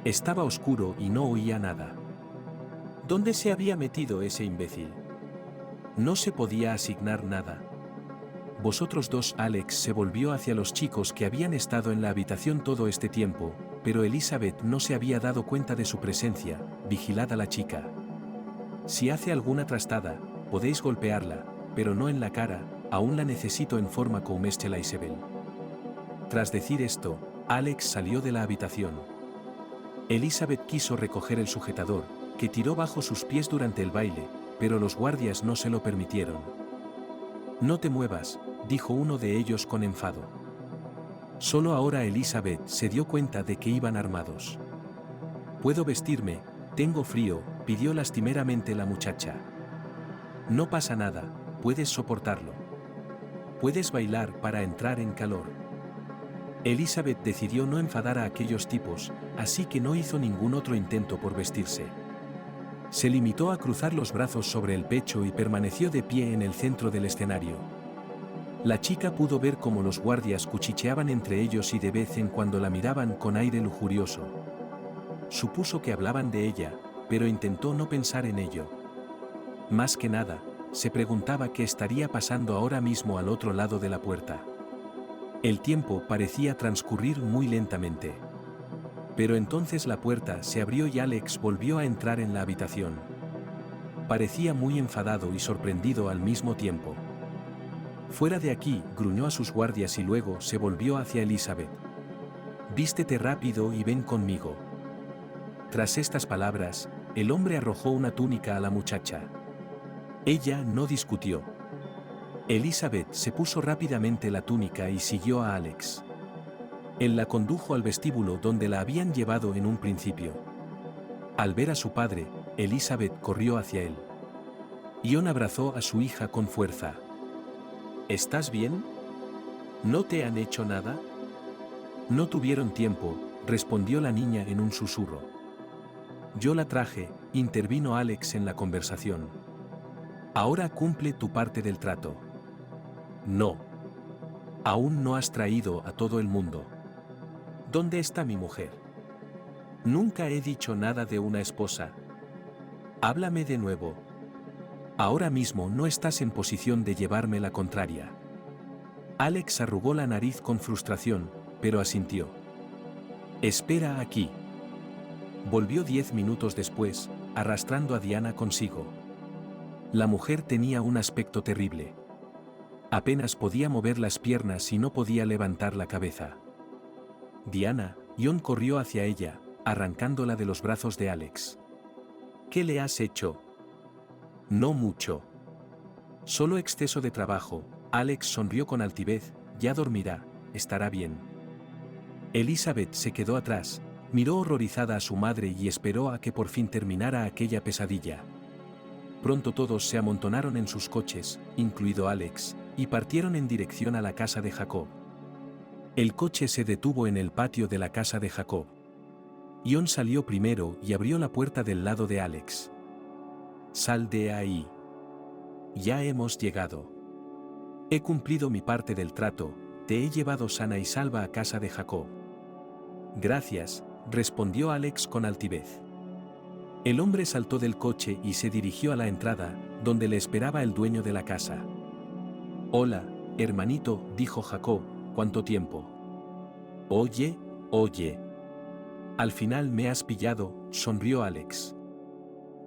Estaba oscuro y no oía nada. ¿Dónde se había metido ese imbécil? No se podía asignar nada. Vosotros dos. Alex se volvió hacia los chicos que habían estado en la habitación todo este tiempo, pero Elizabeth no se había dado cuenta de su presencia. Vigilad a la chica. Si hace alguna trastada, podéis golpearla, pero no en la cara, aún la necesito en forma comestible Isabel. Tras decir esto, Alex salió de la habitación. Elizabeth quiso recoger el sujetador, que tiró bajo sus pies durante el baile, pero los guardias no se lo permitieron. No te muevas, dijo uno de ellos con enfado. Solo ahora Elizabeth se dio cuenta de que iban armados. «¿Puedo vestirme? Tengo frío», pidió lastimeramente la muchacha. «No pasa nada, puedes soportarlo. Puedes bailar para entrar en calor». Elizabeth decidió no enfadar a aquellos tipos, así que no hizo ningún otro intento por vestirse. Se limitó a cruzar los brazos sobre el pecho y permaneció de pie en el centro del escenario. La chica pudo ver cómo los guardias cuchicheaban entre ellos y de vez en cuando la miraban con aire lujurioso. Supuso que hablaban de ella, pero intentó no pensar en ello. Más que nada, se preguntaba qué estaría pasando ahora mismo al otro lado de la puerta. El tiempo parecía transcurrir muy lentamente. Pero entonces la puerta se abrió y Alex volvió a entrar en la habitación. Parecía muy enfadado y sorprendido al mismo tiempo. «Fuera de aquí», gruñó a sus guardias y luego se volvió hacia Elizabeth. «Vístete rápido y ven conmigo». Tras estas palabras, el hombre arrojó una túnica a la muchacha. Ella no discutió. Elizabeth se puso rápidamente la túnica y siguió a Alex. Él la condujo al vestíbulo donde la habían llevado en un principio. Al ver a su padre, Elizabeth corrió hacia él. Ion abrazó a su hija con fuerza. «¿Estás bien? ¿No te han hecho nada?» «No tuvieron tiempo», respondió la niña en un susurro. «Yo la traje», intervino Alex en la conversación. «Ahora cumple tu parte del trato». «No. Aún no has traído a todo el mundo». «¿Dónde está mi mujer?» «Nunca he dicho nada de una esposa». «Háblame de nuevo». «Ahora mismo no estás en posición de llevarme la contraria». Alex arrugó la nariz con frustración, pero asintió. «Espera aquí». Volvió 10 minutos después, arrastrando a Diana consigo. La mujer tenía un aspecto terrible. Apenas podía mover las piernas y no podía levantar la cabeza. «Diana», Ion corrió hacia ella, arrancándola de los brazos de Alex. «¿Qué le has hecho?» «No mucho. Solo exceso de trabajo». Alex sonrió con altivez. «Ya dormirá, estará bien». Elizabeth se quedó atrás, miró horrorizada a su madre y esperó a que por fin terminara aquella pesadilla. Pronto todos se amontonaron en sus coches, incluido Alex, y partieron en dirección a la casa de Jacob. El coche se detuvo en el patio de la casa de Jacob. Ion salió primero y abrió la puerta del lado de Alex. «Sal de ahí. Ya hemos llegado. He cumplido mi parte del trato, te he llevado sana y salva a casa de Jacob». «Gracias», respondió Alex con altivez. El hombre saltó del coche y se dirigió a la entrada, donde le esperaba el dueño de la casa. «Hola, hermanito», dijo Jacob, «¿cuánto tiempo?» «Oye, oye. Al final me has pillado», sonrió Alex.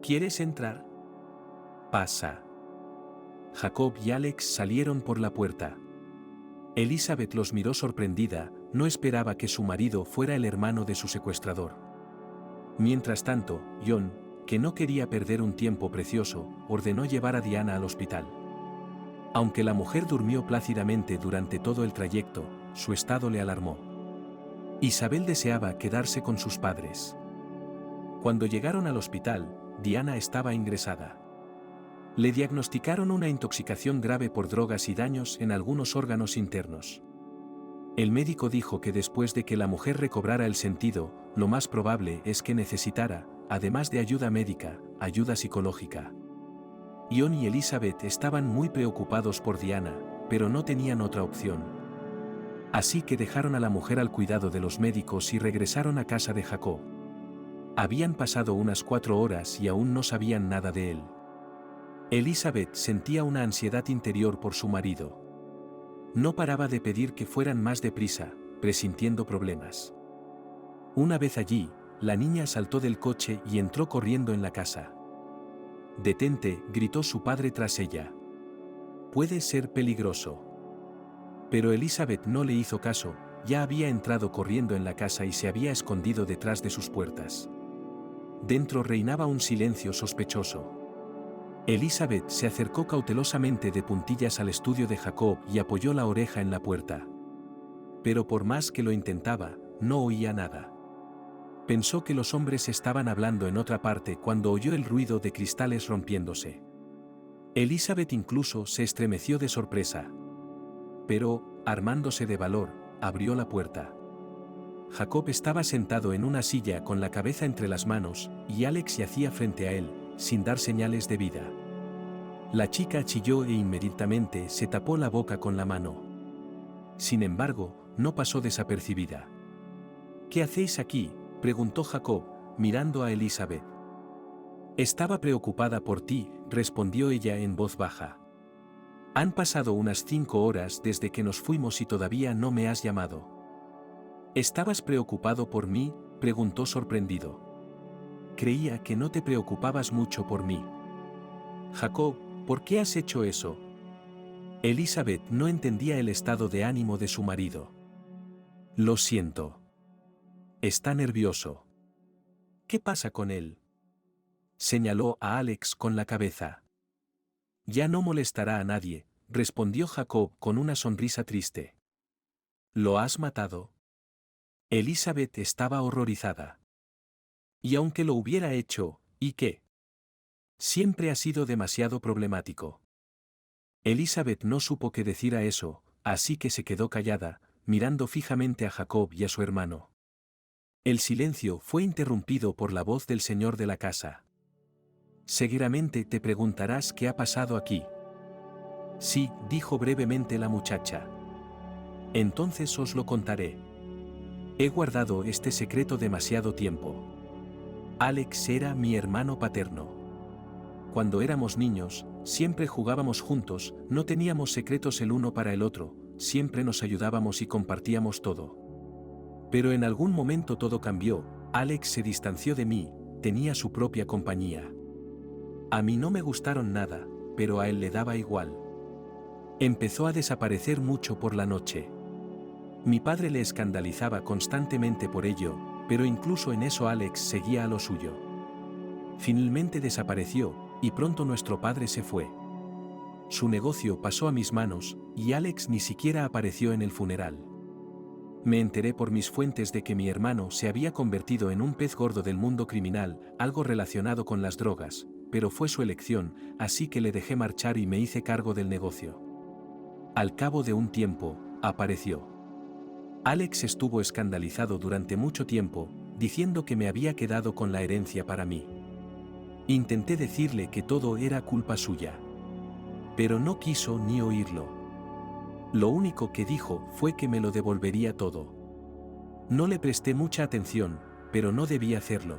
«¿Quieres entrar?» «Pasa». Jacob y Alex salieron por la puerta. Elizabeth los miró sorprendida, no esperaba que su marido fuera el hermano de su secuestrador. Mientras tanto, Ion, que no quería perder un tiempo precioso, ordenó llevar a Diana al hospital. Aunque la mujer durmió plácidamente durante todo el trayecto, su estado le alarmó. Isabel deseaba quedarse con sus padres. Cuando llegaron al hospital, Diana estaba ingresada. Le diagnosticaron una intoxicación grave por drogas y daños en algunos órganos internos. El médico dijo que después de que la mujer recobrara el sentido, lo más probable es que necesitara, además de ayuda médica, ayuda psicológica. Ion y Elizabeth estaban muy preocupados por Diana, pero no tenían otra opción. Así que dejaron a la mujer al cuidado de los médicos y regresaron a casa de Jacob. Habían pasado unas 4 horas y aún no sabían nada de él. Elizabeth sentía una ansiedad interior por su marido. No paraba de pedir que fueran más deprisa, presintiendo problemas. Una vez allí, la niña saltó del coche y entró corriendo en la casa. «Detente», gritó su padre tras ella. «Puede ser peligroso». Pero Elizabeth no le hizo caso, ya había entrado corriendo en la casa y se había escondido detrás de sus puertas. Dentro reinaba un silencio sospechoso. Elizabeth se acercó cautelosamente de puntillas al estudio de Jacob y apoyó la oreja en la puerta. Pero por más que lo intentaba, no oía nada. Pensó que los hombres estaban hablando en otra parte cuando oyó el ruido de cristales rompiéndose. Elizabeth incluso se estremeció de sorpresa. Pero, armándose de valor, abrió la puerta. Jacob estaba sentado en una silla con la cabeza entre las manos, y Alex yacía frente a él, sin dar señales de vida. La chica chilló e inmediatamente se tapó la boca con la mano. Sin embargo, no pasó desapercibida. «¿Qué hacéis aquí?», preguntó Jacob, mirando a Elizabeth. «Estaba preocupada por ti», respondió ella en voz baja. «Han pasado unas 5 horas desde que nos fuimos y todavía no me has llamado». «¿Estabas preocupado por mí?», preguntó sorprendido. «Creía que no te preocupabas mucho por mí». «Jacob, ¿por qué has hecho eso?». Elizabeth no entendía el estado de ánimo de su marido. «Lo siento. Está nervioso». «¿Qué pasa con él?», señaló a Alex con la cabeza. «Ya no molestará a nadie», respondió Jacob con una sonrisa triste. «¿Lo has matado?». Elizabeth estaba horrorizada. «Y aunque lo hubiera hecho, ¿y qué? Siempre ha sido demasiado problemático». Elizabeth no supo qué decir a eso, así que se quedó callada, mirando fijamente a Jacob y a su hermano. El silencio fue interrumpido por la voz del señor de la casa. «Seguramente te preguntarás qué ha pasado aquí». «Sí», dijo brevemente la muchacha. «Entonces os lo contaré. He guardado este secreto demasiado tiempo. Alex era mi hermano paterno. Cuando éramos niños, siempre jugábamos juntos, no teníamos secretos el uno para el otro, siempre nos ayudábamos y compartíamos todo. Pero en algún momento todo cambió, Alex se distanció de mí, tenía su propia compañía. A mí no me gustaron nada, pero a él le daba igual. Empezó a desaparecer mucho por la noche. Mi padre le escandalizaba constantemente por ello, pero incluso en eso Alex seguía a lo suyo. Finalmente desapareció, y pronto nuestro padre se fue. Su negocio pasó a mis manos, y Alex ni siquiera apareció en el funeral. Me enteré por mis fuentes de que mi hermano se había convertido en un pez gordo del mundo criminal, algo relacionado con las drogas, pero fue su elección, así que le dejé marchar y me hice cargo del negocio. Al cabo de un tiempo, apareció. Alex estuvo escandalizado durante mucho tiempo, diciendo que me había quedado con la herencia para mí. Intenté decirle que todo era culpa suya. Pero no quiso ni oírlo. Lo único que dijo fue que me lo devolvería todo. No le presté mucha atención, pero no debí hacerlo.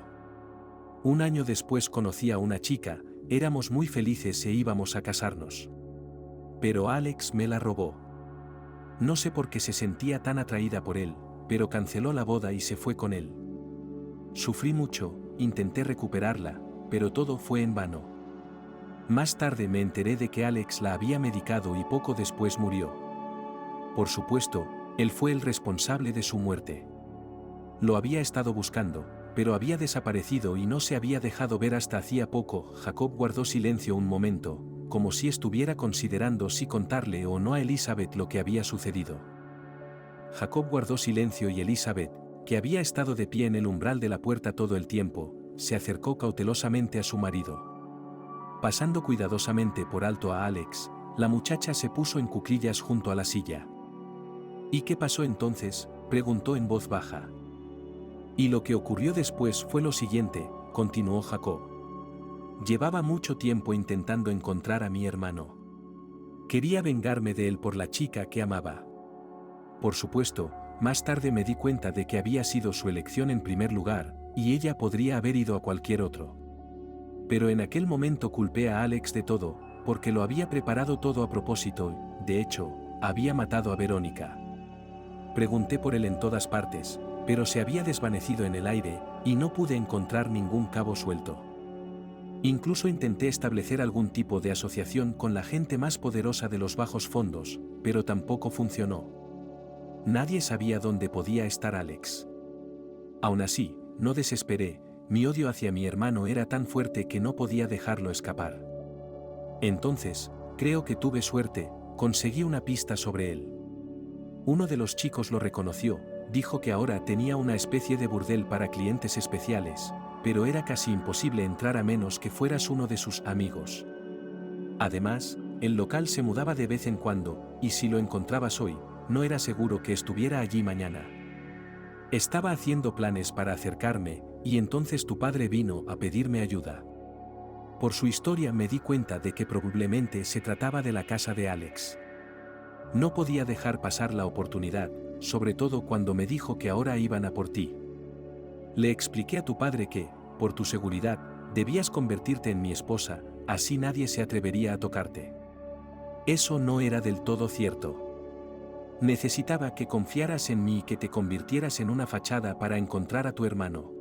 Un año después conocí a una chica, éramos muy felices e íbamos a casarnos. Pero Alex me la robó. No sé por qué se sentía tan atraída por él, pero canceló la boda y se fue con él. Sufrí mucho, intenté recuperarla, pero todo fue en vano. Más tarde me enteré de que Alex la había medicado y poco después murió. Por supuesto, él fue el responsable de su muerte. Lo había estado buscando, pero había desaparecido y no se había dejado ver hasta hacía poco. Jacob guardó silencio un momento, como si estuviera considerando si contarle o no a Elizabeth lo que había sucedido. Jacob guardó silencio y Elizabeth, que había estado de pie en el umbral de la puerta todo el tiempo, se acercó cautelosamente a su marido. Pasando cuidadosamente por alto a Alex, la muchacha se puso en cuclillas junto a la silla. «¿Y qué pasó entonces?», preguntó en voz baja. «Y lo que ocurrió después fue lo siguiente», continuó Jacob. «Llevaba mucho tiempo intentando encontrar a mi hermano. Quería vengarme de él por la chica que amaba. Por supuesto, más tarde me di cuenta de que había sido su elección en primer lugar, y ella podría haber ido a cualquier otro. Pero en aquel momento culpé a Alex de todo, porque lo había preparado todo a propósito, de hecho, había matado a Verónica. Pregunté por él en todas partes, pero se había desvanecido en el aire, y no pude encontrar ningún cabo suelto. Incluso intenté establecer algún tipo de asociación con la gente más poderosa de los bajos fondos, pero tampoco funcionó. Nadie sabía dónde podía estar Alex. Aún así, no desesperé, mi odio hacia mi hermano era tan fuerte que no podía dejarlo escapar. Entonces, creo que tuve suerte, conseguí una pista sobre él. Uno de los chicos lo reconoció, dijo que ahora tenía una especie de burdel para clientes especiales, pero era casi imposible entrar a menos que fueras uno de sus amigos. Además, el local se mudaba de vez en cuando, y si lo encontrabas hoy, no era seguro que estuviera allí mañana. Estaba haciendo planes para acercarme, y entonces tu padre vino a pedirme ayuda. Por su historia me di cuenta de que probablemente se trataba de la casa de Alex. No podía dejar pasar la oportunidad, sobre todo cuando me dijo que ahora iban a por ti. Le expliqué a tu padre que, por tu seguridad, debías convertirte en mi esposa, así nadie se atrevería a tocarte. Eso no era del todo cierto. Necesitaba que confiaras en mí y que te convirtieras en una fachada para encontrar a tu hermano.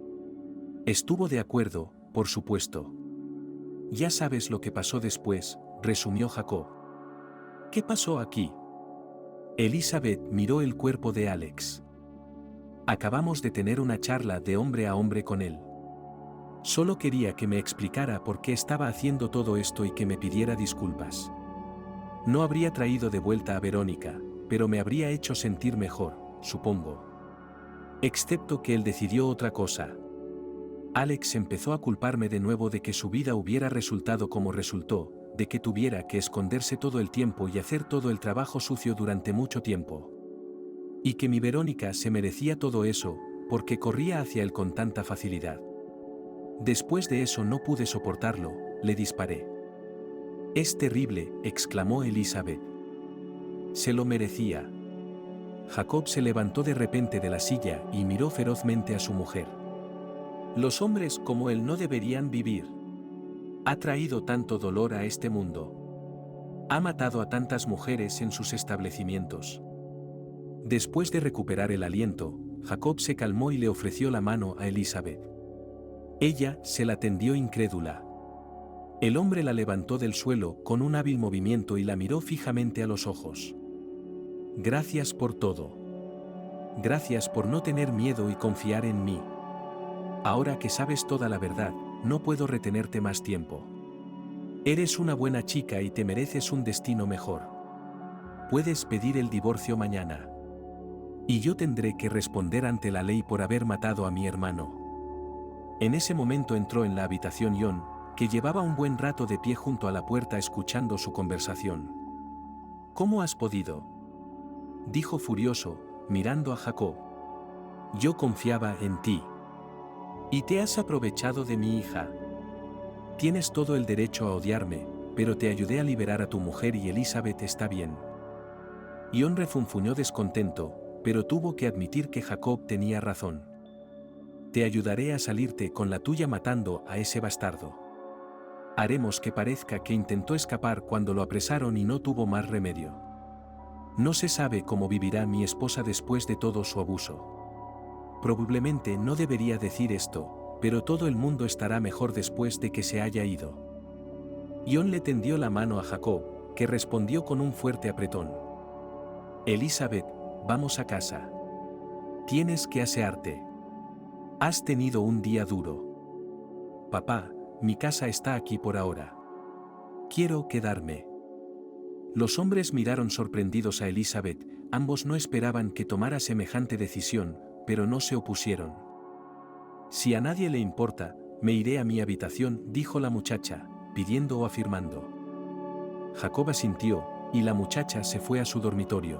Estuvo de acuerdo, por supuesto. Ya sabes lo que pasó después, resumió Jacob. ¿Qué pasó aquí? Elizabeth miró el cuerpo de Alex. Acabamos de tener una charla de hombre a hombre con él. Solo quería que me explicara por qué estaba haciendo todo esto y que me pidiera disculpas. No habría traído de vuelta a Verónica, pero me habría hecho sentir mejor, supongo. Excepto que él decidió otra cosa. Alex empezó a culparme de nuevo de que su vida hubiera resultado como resultó, de que tuviera que esconderse todo el tiempo y hacer todo el trabajo sucio durante mucho tiempo. Y que mi Verónica se merecía todo eso, porque corría hacia él con tanta facilidad. Después de eso no pude soportarlo, le disparé. Es terrible, exclamó Elizabeth. Se lo merecía. Jacob se levantó de repente de la silla y miró ferozmente a su mujer. Los hombres como él no deberían vivir. Ha traído tanto dolor a este mundo. Ha matado a tantas mujeres en sus establecimientos. Después de recuperar el aliento, Jacob se calmó y le ofreció la mano a Elizabeth. Ella se la tendió incrédula. El hombre la levantó del suelo con un hábil movimiento y la miró fijamente a los ojos. Gracias por todo. Gracias por no tener miedo y confiar en mí. Ahora que sabes toda la verdad, no puedo retenerte más tiempo. Eres una buena chica y te mereces un destino mejor. Puedes pedir el divorcio mañana. Y yo tendré que responder ante la ley por haber matado a mi hermano. En ese momento entró en la habitación John, que llevaba un buen rato de pie junto a la puerta escuchando su conversación. ¿Cómo has podido?, dijo furioso, mirando a Jacob. Yo confiaba en ti. Y te has aprovechado de mi hija. Tienes todo el derecho a odiarme, pero te ayudé a liberar a tu mujer y Elizabeth está bien. John refunfuñó descontento, pero tuvo que admitir que Jacob tenía razón. Te ayudaré a salirte con la tuya matando a ese bastardo. Haremos que parezca que intentó escapar cuando lo apresaron y no tuvo más remedio. No se sabe cómo vivirá mi esposa después de todo su abuso. Probablemente no debería decir esto, pero todo el mundo estará mejor después de que se haya ido. John le tendió la mano a Jacob, que respondió con un fuerte apretón. Elizabeth, vamos a casa. Tienes que asearte. Has tenido un día duro. Papá, mi casa está aquí por ahora. Quiero quedarme. Los hombres miraron sorprendidos a Elizabeth, ambos no esperaban que tomara semejante decisión, pero no se opusieron. Si a nadie le importa, me iré a mi habitación, dijo la muchacha, pidiendo o afirmando. Jacob asintió, y la muchacha se fue a su dormitorio.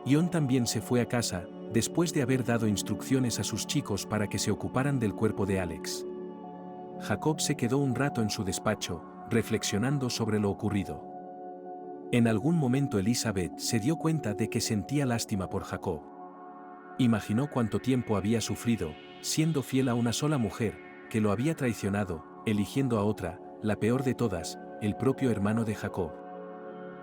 John también se fue a casa, después de haber dado instrucciones a sus chicos para que se ocuparan del cuerpo de Alex. Jacob se quedó un rato en su despacho, reflexionando sobre lo ocurrido. En algún momento Elizabeth se dio cuenta de que sentía lástima por Jacob. Imaginó cuánto tiempo había sufrido, siendo fiel a una sola mujer, que lo había traicionado, eligiendo a otra, la peor de todas, el propio hermano de Jacob.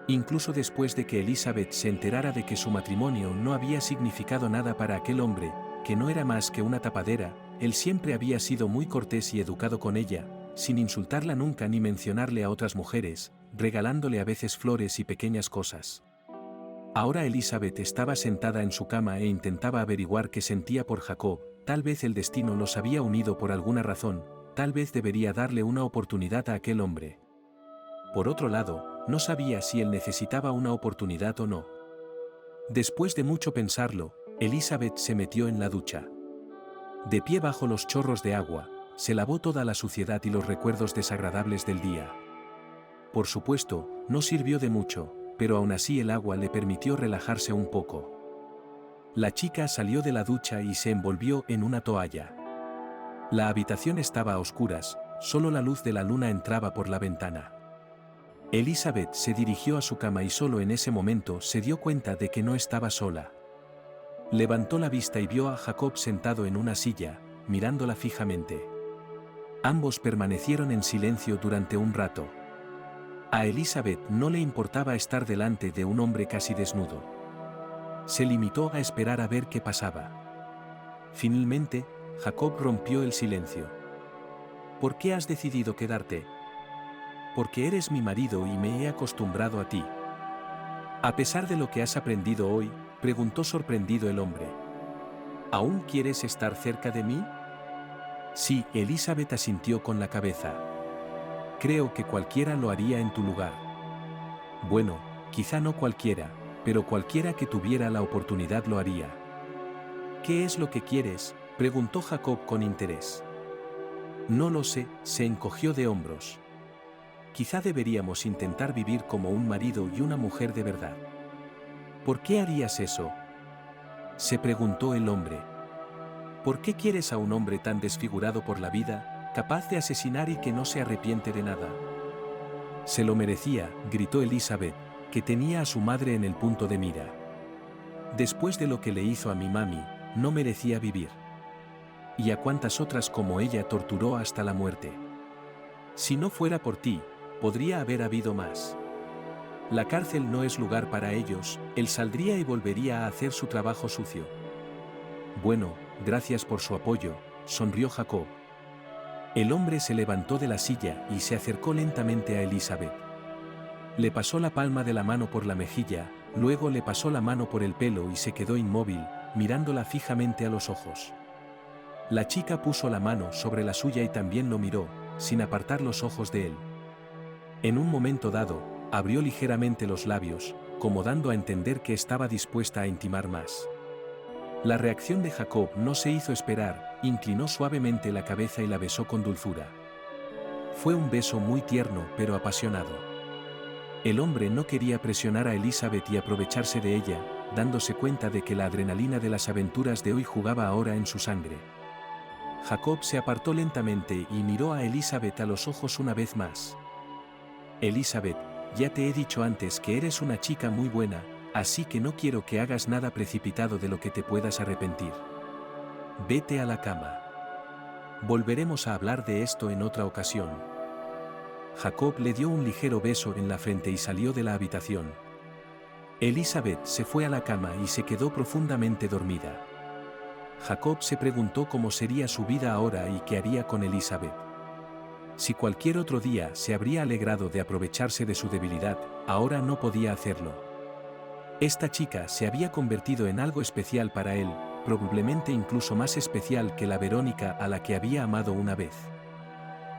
Incluso después de que Elizabeth se enterara de que su matrimonio no había significado nada para aquel hombre, que no era más que una tapadera, él siempre había sido muy cortés y educado con ella, sin insultarla nunca ni mencionarle a otras mujeres, regalándole a veces flores y pequeñas cosas. Ahora Elizabeth estaba sentada en su cama e intentaba averiguar qué sentía por Jacob, tal vez el destino los había unido por alguna razón, tal vez debería darle una oportunidad a aquel hombre. Por otro lado, no sabía si él necesitaba una oportunidad o no. Después de mucho pensarlo, Elizabeth se metió en la ducha. De pie bajo los chorros de agua, se lavó toda la suciedad y los recuerdos desagradables del día. Por supuesto, no sirvió de mucho, pero aún así el agua le permitió relajarse un poco. La chica salió de la ducha y se envolvió en una toalla. La habitación estaba a oscuras, solo la luz de la luna entraba por la ventana. Elizabeth se dirigió a su cama y solo en ese momento se dio cuenta de que no estaba sola. Levantó la vista y vio a Jacob sentado en una silla, mirándola fijamente. Ambos permanecieron en silencio durante un rato. A Elizabeth no le importaba estar delante de un hombre casi desnudo. Se limitó a esperar a ver qué pasaba. Finalmente, Jacob rompió el silencio. ¿Por qué has decidido quedarte? Porque eres mi marido y me he acostumbrado a ti. A pesar de lo que has aprendido hoy, preguntó sorprendido el hombre. ¿Aún quieres estar cerca de mí? Sí, Elizabeth asintió con la cabeza. Creo que cualquiera lo haría en tu lugar. Bueno, quizá no cualquiera, pero cualquiera que tuviera la oportunidad lo haría. ¿Qué es lo que quieres?, preguntó Jacob con interés. No lo sé, se encogió de hombros. Quizá deberíamos intentar vivir como un marido y una mujer de verdad. ¿Por qué harías eso?, se preguntó el hombre. ¿Por qué quieres a un hombre tan desfigurado por la vida, capaz de asesinar y que no se arrepiente de nada? Se lo merecía, gritó Elizabeth, que tenía a su madre en el punto de mira. Después de lo que le hizo a mi mami, no merecía vivir. Y a cuántas otras como ella torturó hasta la muerte. Si no fuera por ti, podría haber habido más. La cárcel no es lugar para ellos, él saldría y volvería a hacer su trabajo sucio. Bueno, gracias por su apoyo, sonrió Jacob. El hombre se levantó de la silla y se acercó lentamente a Elizabeth. Le pasó la palma de la mano por la mejilla, luego le pasó la mano por el pelo y se quedó inmóvil, mirándola fijamente a los ojos. La chica puso la mano sobre la suya y también lo miró, sin apartar los ojos de él. En un momento dado, abrió ligeramente los labios, como dando a entender que estaba dispuesta a intimar más. La reacción de Jacob no se hizo esperar, inclinó suavemente la cabeza y la besó con dulzura. Fue un beso muy tierno pero apasionado. El hombre no quería presionar a Elizabeth y aprovecharse de ella, dándose cuenta de que la adrenalina de las aventuras de hoy jugaba ahora en su sangre. Jacob se apartó lentamente y miró a Elizabeth a los ojos una vez más. Elizabeth, ya te he dicho antes que eres una chica muy buena, así que no quiero que hagas nada precipitado de lo que te puedas arrepentir. Vete a la cama. Volveremos a hablar de esto en otra ocasión. Jacob le dio un ligero beso en la frente y salió de la habitación. Elizabeth se fue a la cama y se quedó profundamente dormida. Jacob se preguntó cómo sería su vida ahora y qué haría con Elizabeth. Si cualquier otro día se habría alegrado de aprovecharse de su debilidad, ahora no podía hacerlo. Esta chica se había convertido en algo especial para él, probablemente incluso más especial que la Verónica a la que había amado una vez.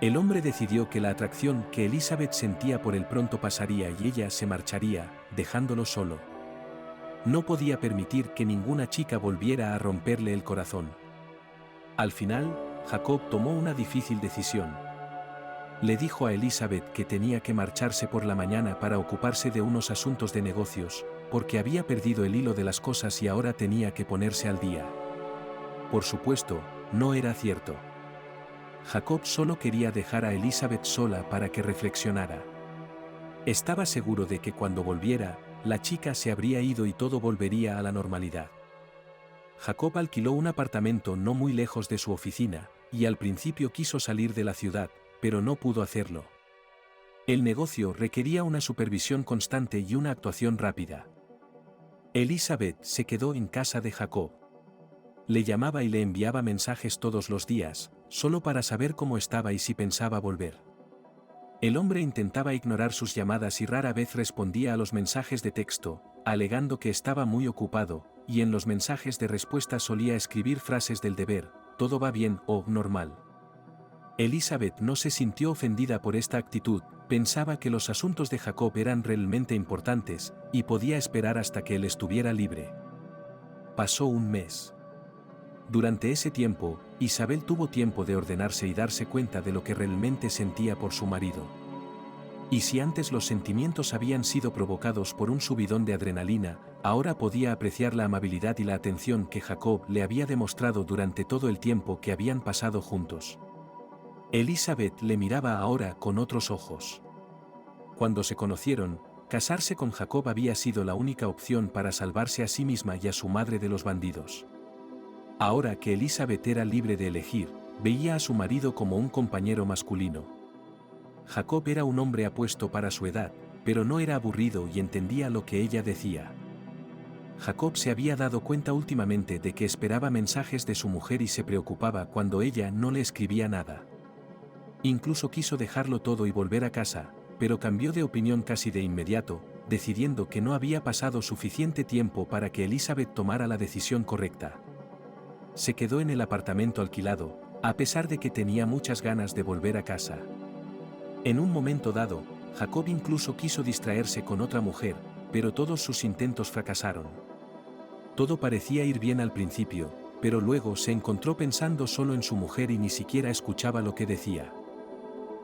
El hombre decidió que la atracción que Elizabeth sentía por él pronto pasaría y ella se marcharía, dejándolo solo. No podía permitir que ninguna chica volviera a romperle el corazón. Al final, Jacob tomó una difícil decisión. Le dijo a Elizabeth que tenía que marcharse por la mañana para ocuparse de unos asuntos de negocios, porque había perdido el hilo de las cosas y ahora tenía que ponerse al día. Por supuesto, no era cierto. Jacob solo quería dejar a Elizabeth sola para que reflexionara. Estaba seguro de que cuando volviera, la chica se habría ido y todo volvería a la normalidad. Jacob alquiló un apartamento no muy lejos de su oficina, y al principio quiso salir de la ciudad, pero no pudo hacerlo. El negocio requería una supervisión constante y una actuación rápida. Elizabeth se quedó en casa de Jacob. Le llamaba y le enviaba mensajes todos los días, solo para saber cómo estaba y si pensaba volver. El hombre intentaba ignorar sus llamadas y rara vez respondía a los mensajes de texto, alegando que estaba muy ocupado, y en los mensajes de respuesta solía escribir frases del deber, todo va bien o normal. Elizabeth no se sintió ofendida por esta actitud, pensaba que los asuntos de Jacob eran realmente importantes, y podía esperar hasta que él estuviera libre. Pasó un mes. Durante ese tiempo, Isabel tuvo tiempo de ordenarse y darse cuenta de lo que realmente sentía por su marido. Y si antes los sentimientos habían sido provocados por un subidón de adrenalina, ahora podía apreciar la amabilidad y la atención que Jacob le había demostrado durante todo el tiempo que habían pasado juntos. Elizabeth le miraba ahora con otros ojos. Cuando se conocieron, casarse con Jacob había sido la única opción para salvarse a sí misma y a su madre de los bandidos. Ahora que Elizabeth era libre de elegir, veía a su marido como un compañero masculino. Jacob era un hombre apuesto para su edad, pero no era aburrido y entendía lo que ella decía. Jacob se había dado cuenta últimamente de que esperaba mensajes de su mujer y se preocupaba cuando ella no le escribía nada. Incluso quiso dejarlo todo y volver a casa, pero cambió de opinión casi de inmediato, decidiendo que no había pasado suficiente tiempo para que Elizabeth tomara la decisión correcta. Se quedó en el apartamento alquilado, a pesar de que tenía muchas ganas de volver a casa. En un momento dado, Jacob incluso quiso distraerse con otra mujer, pero todos sus intentos fracasaron. Todo parecía ir bien al principio, pero luego se encontró pensando solo en su mujer y ni siquiera escuchaba lo que decía.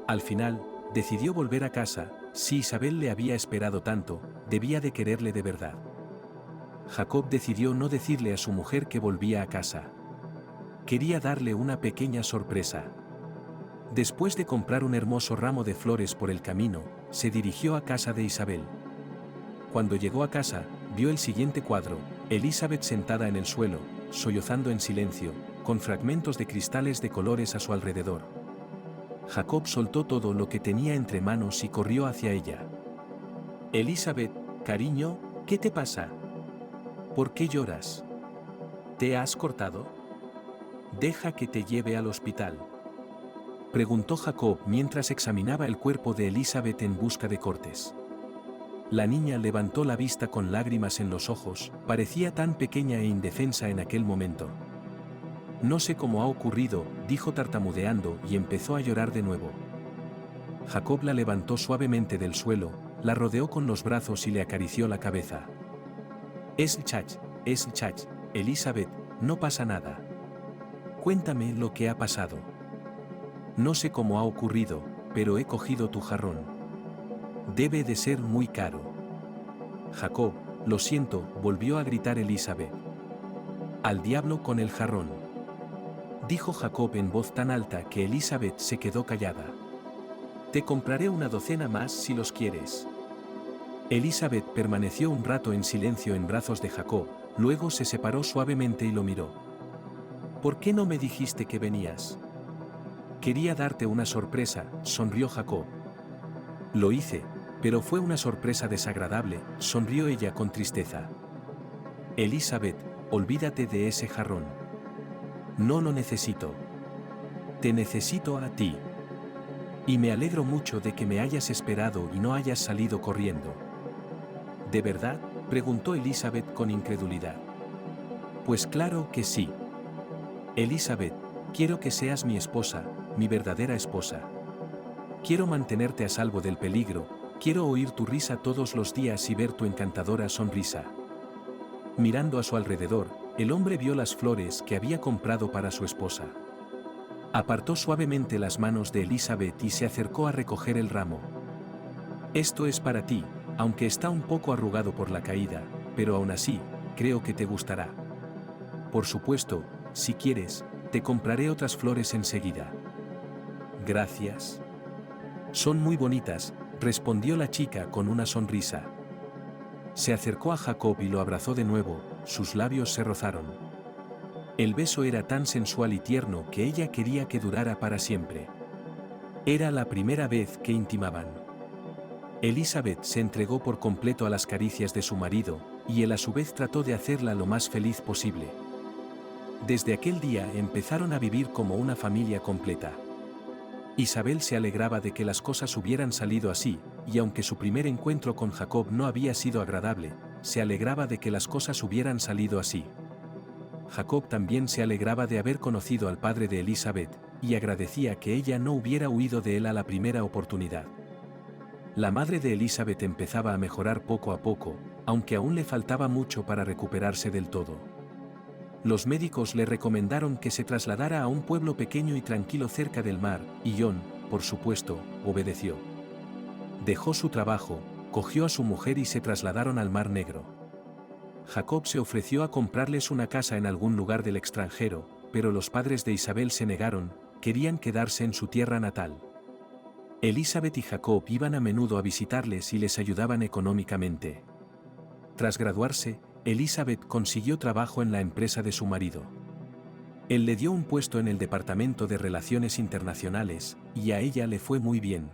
Al final, decidió volver a casa. Si Isabel le había esperado tanto, debía de quererle de verdad. Jacob decidió no decirle a su mujer que volvía a casa. Quería darle una pequeña sorpresa. Después de comprar un hermoso ramo de flores por el camino, se dirigió a casa de Isabel. Cuando llegó a casa, vio el siguiente cuadro: Elizabeth sentada en el suelo, sollozando en silencio, con fragmentos de cristales de colores a su alrededor. Jacob soltó todo lo que tenía entre manos y corrió hacia ella. Elizabeth, cariño, ¿qué te pasa? ¿Por qué lloras? ¿Te has cortado? Deja que te lleve al hospital. Preguntó Jacob mientras examinaba el cuerpo de Elizabeth en busca de cortes. La niña levantó la vista con lágrimas en los ojos, parecía tan pequeña e indefensa en aquel momento. No sé cómo ha ocurrido, dijo tartamudeando y empezó a llorar de nuevo. Jacob la levantó suavemente del suelo, la rodeó con los brazos y le acarició la cabeza. Es Chach, Elizabeth, no pasa nada. Cuéntame lo que ha pasado. No sé cómo ha ocurrido, pero he cogido tu jarrón. Debe de ser muy caro. Jacob, lo siento, volvió a gritar Elizabeth. Al diablo con el jarrón, dijo Jacob en voz tan alta que Elizabeth se quedó callada. Te compraré una docena más si los quieres. Elizabeth permaneció un rato en silencio en brazos de Jacob, luego se separó suavemente y lo miró. ¿Por qué no me dijiste que venías? Quería darte una sorpresa, sonrió Jacob. Lo hice, pero fue una sorpresa desagradable, sonrió ella con tristeza. Elizabeth, olvídate de ese jarrón. No lo necesito. Te necesito a ti. Y me alegro mucho de que me hayas esperado y no hayas salido corriendo. ¿De verdad?, preguntó Elizabeth con incredulidad. Pues claro que sí. Elizabeth, quiero que seas mi esposa, mi verdadera esposa. Quiero mantenerte a salvo del peligro, quiero oír tu risa todos los días y ver tu encantadora sonrisa. Mirando a su alrededor, el hombre vio las flores que había comprado para su esposa. Apartó suavemente las manos de Elizabeth y se acercó a recoger el ramo. Esto es para ti, aunque está un poco arrugado por la caída, pero aún así, creo que te gustará. Por supuesto, si quieres, te compraré otras flores enseguida. Gracias. Son muy bonitas, respondió la chica con una sonrisa. Se acercó a Jacob y lo abrazó de nuevo, sus labios se rozaron. El beso era tan sensual y tierno que ella quería que durara para siempre. Era la primera vez que intimaban. Elizabeth se entregó por completo a las caricias de su marido, y él a su vez trató de hacerla lo más feliz posible. Desde aquel día empezaron a vivir como una familia completa. Isabel se alegraba de que las cosas hubieran salido así, y aunque su primer encuentro con Jacob no había sido agradable, se alegraba de que las cosas hubieran salido así. Jacob también se alegraba de haber conocido al padre de Elizabeth, y agradecía que ella no hubiera huido de él a la primera oportunidad. La madre de Elizabeth empezaba a mejorar poco a poco, aunque aún le faltaba mucho para recuperarse del todo. Los médicos le recomendaron que se trasladara a un pueblo pequeño y tranquilo cerca del mar, y John, por supuesto, obedeció. Dejó su trabajo, cogió a su mujer y se trasladaron al Mar Negro. Jacob se ofreció a comprarles una casa en algún lugar del extranjero, pero los padres de Isabel se negaron, querían quedarse en su tierra natal. Elizabeth y Jacob iban a menudo a visitarles y les ayudaban económicamente. Tras graduarse, Elizabeth consiguió trabajo en la empresa de su marido. Él le dio un puesto en el Departamento de Relaciones Internacionales, y a ella le fue muy bien.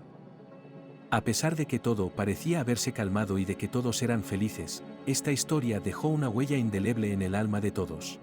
A pesar de que todo parecía haberse calmado y de que todos eran felices, esta historia dejó una huella indeleble en el alma de todos.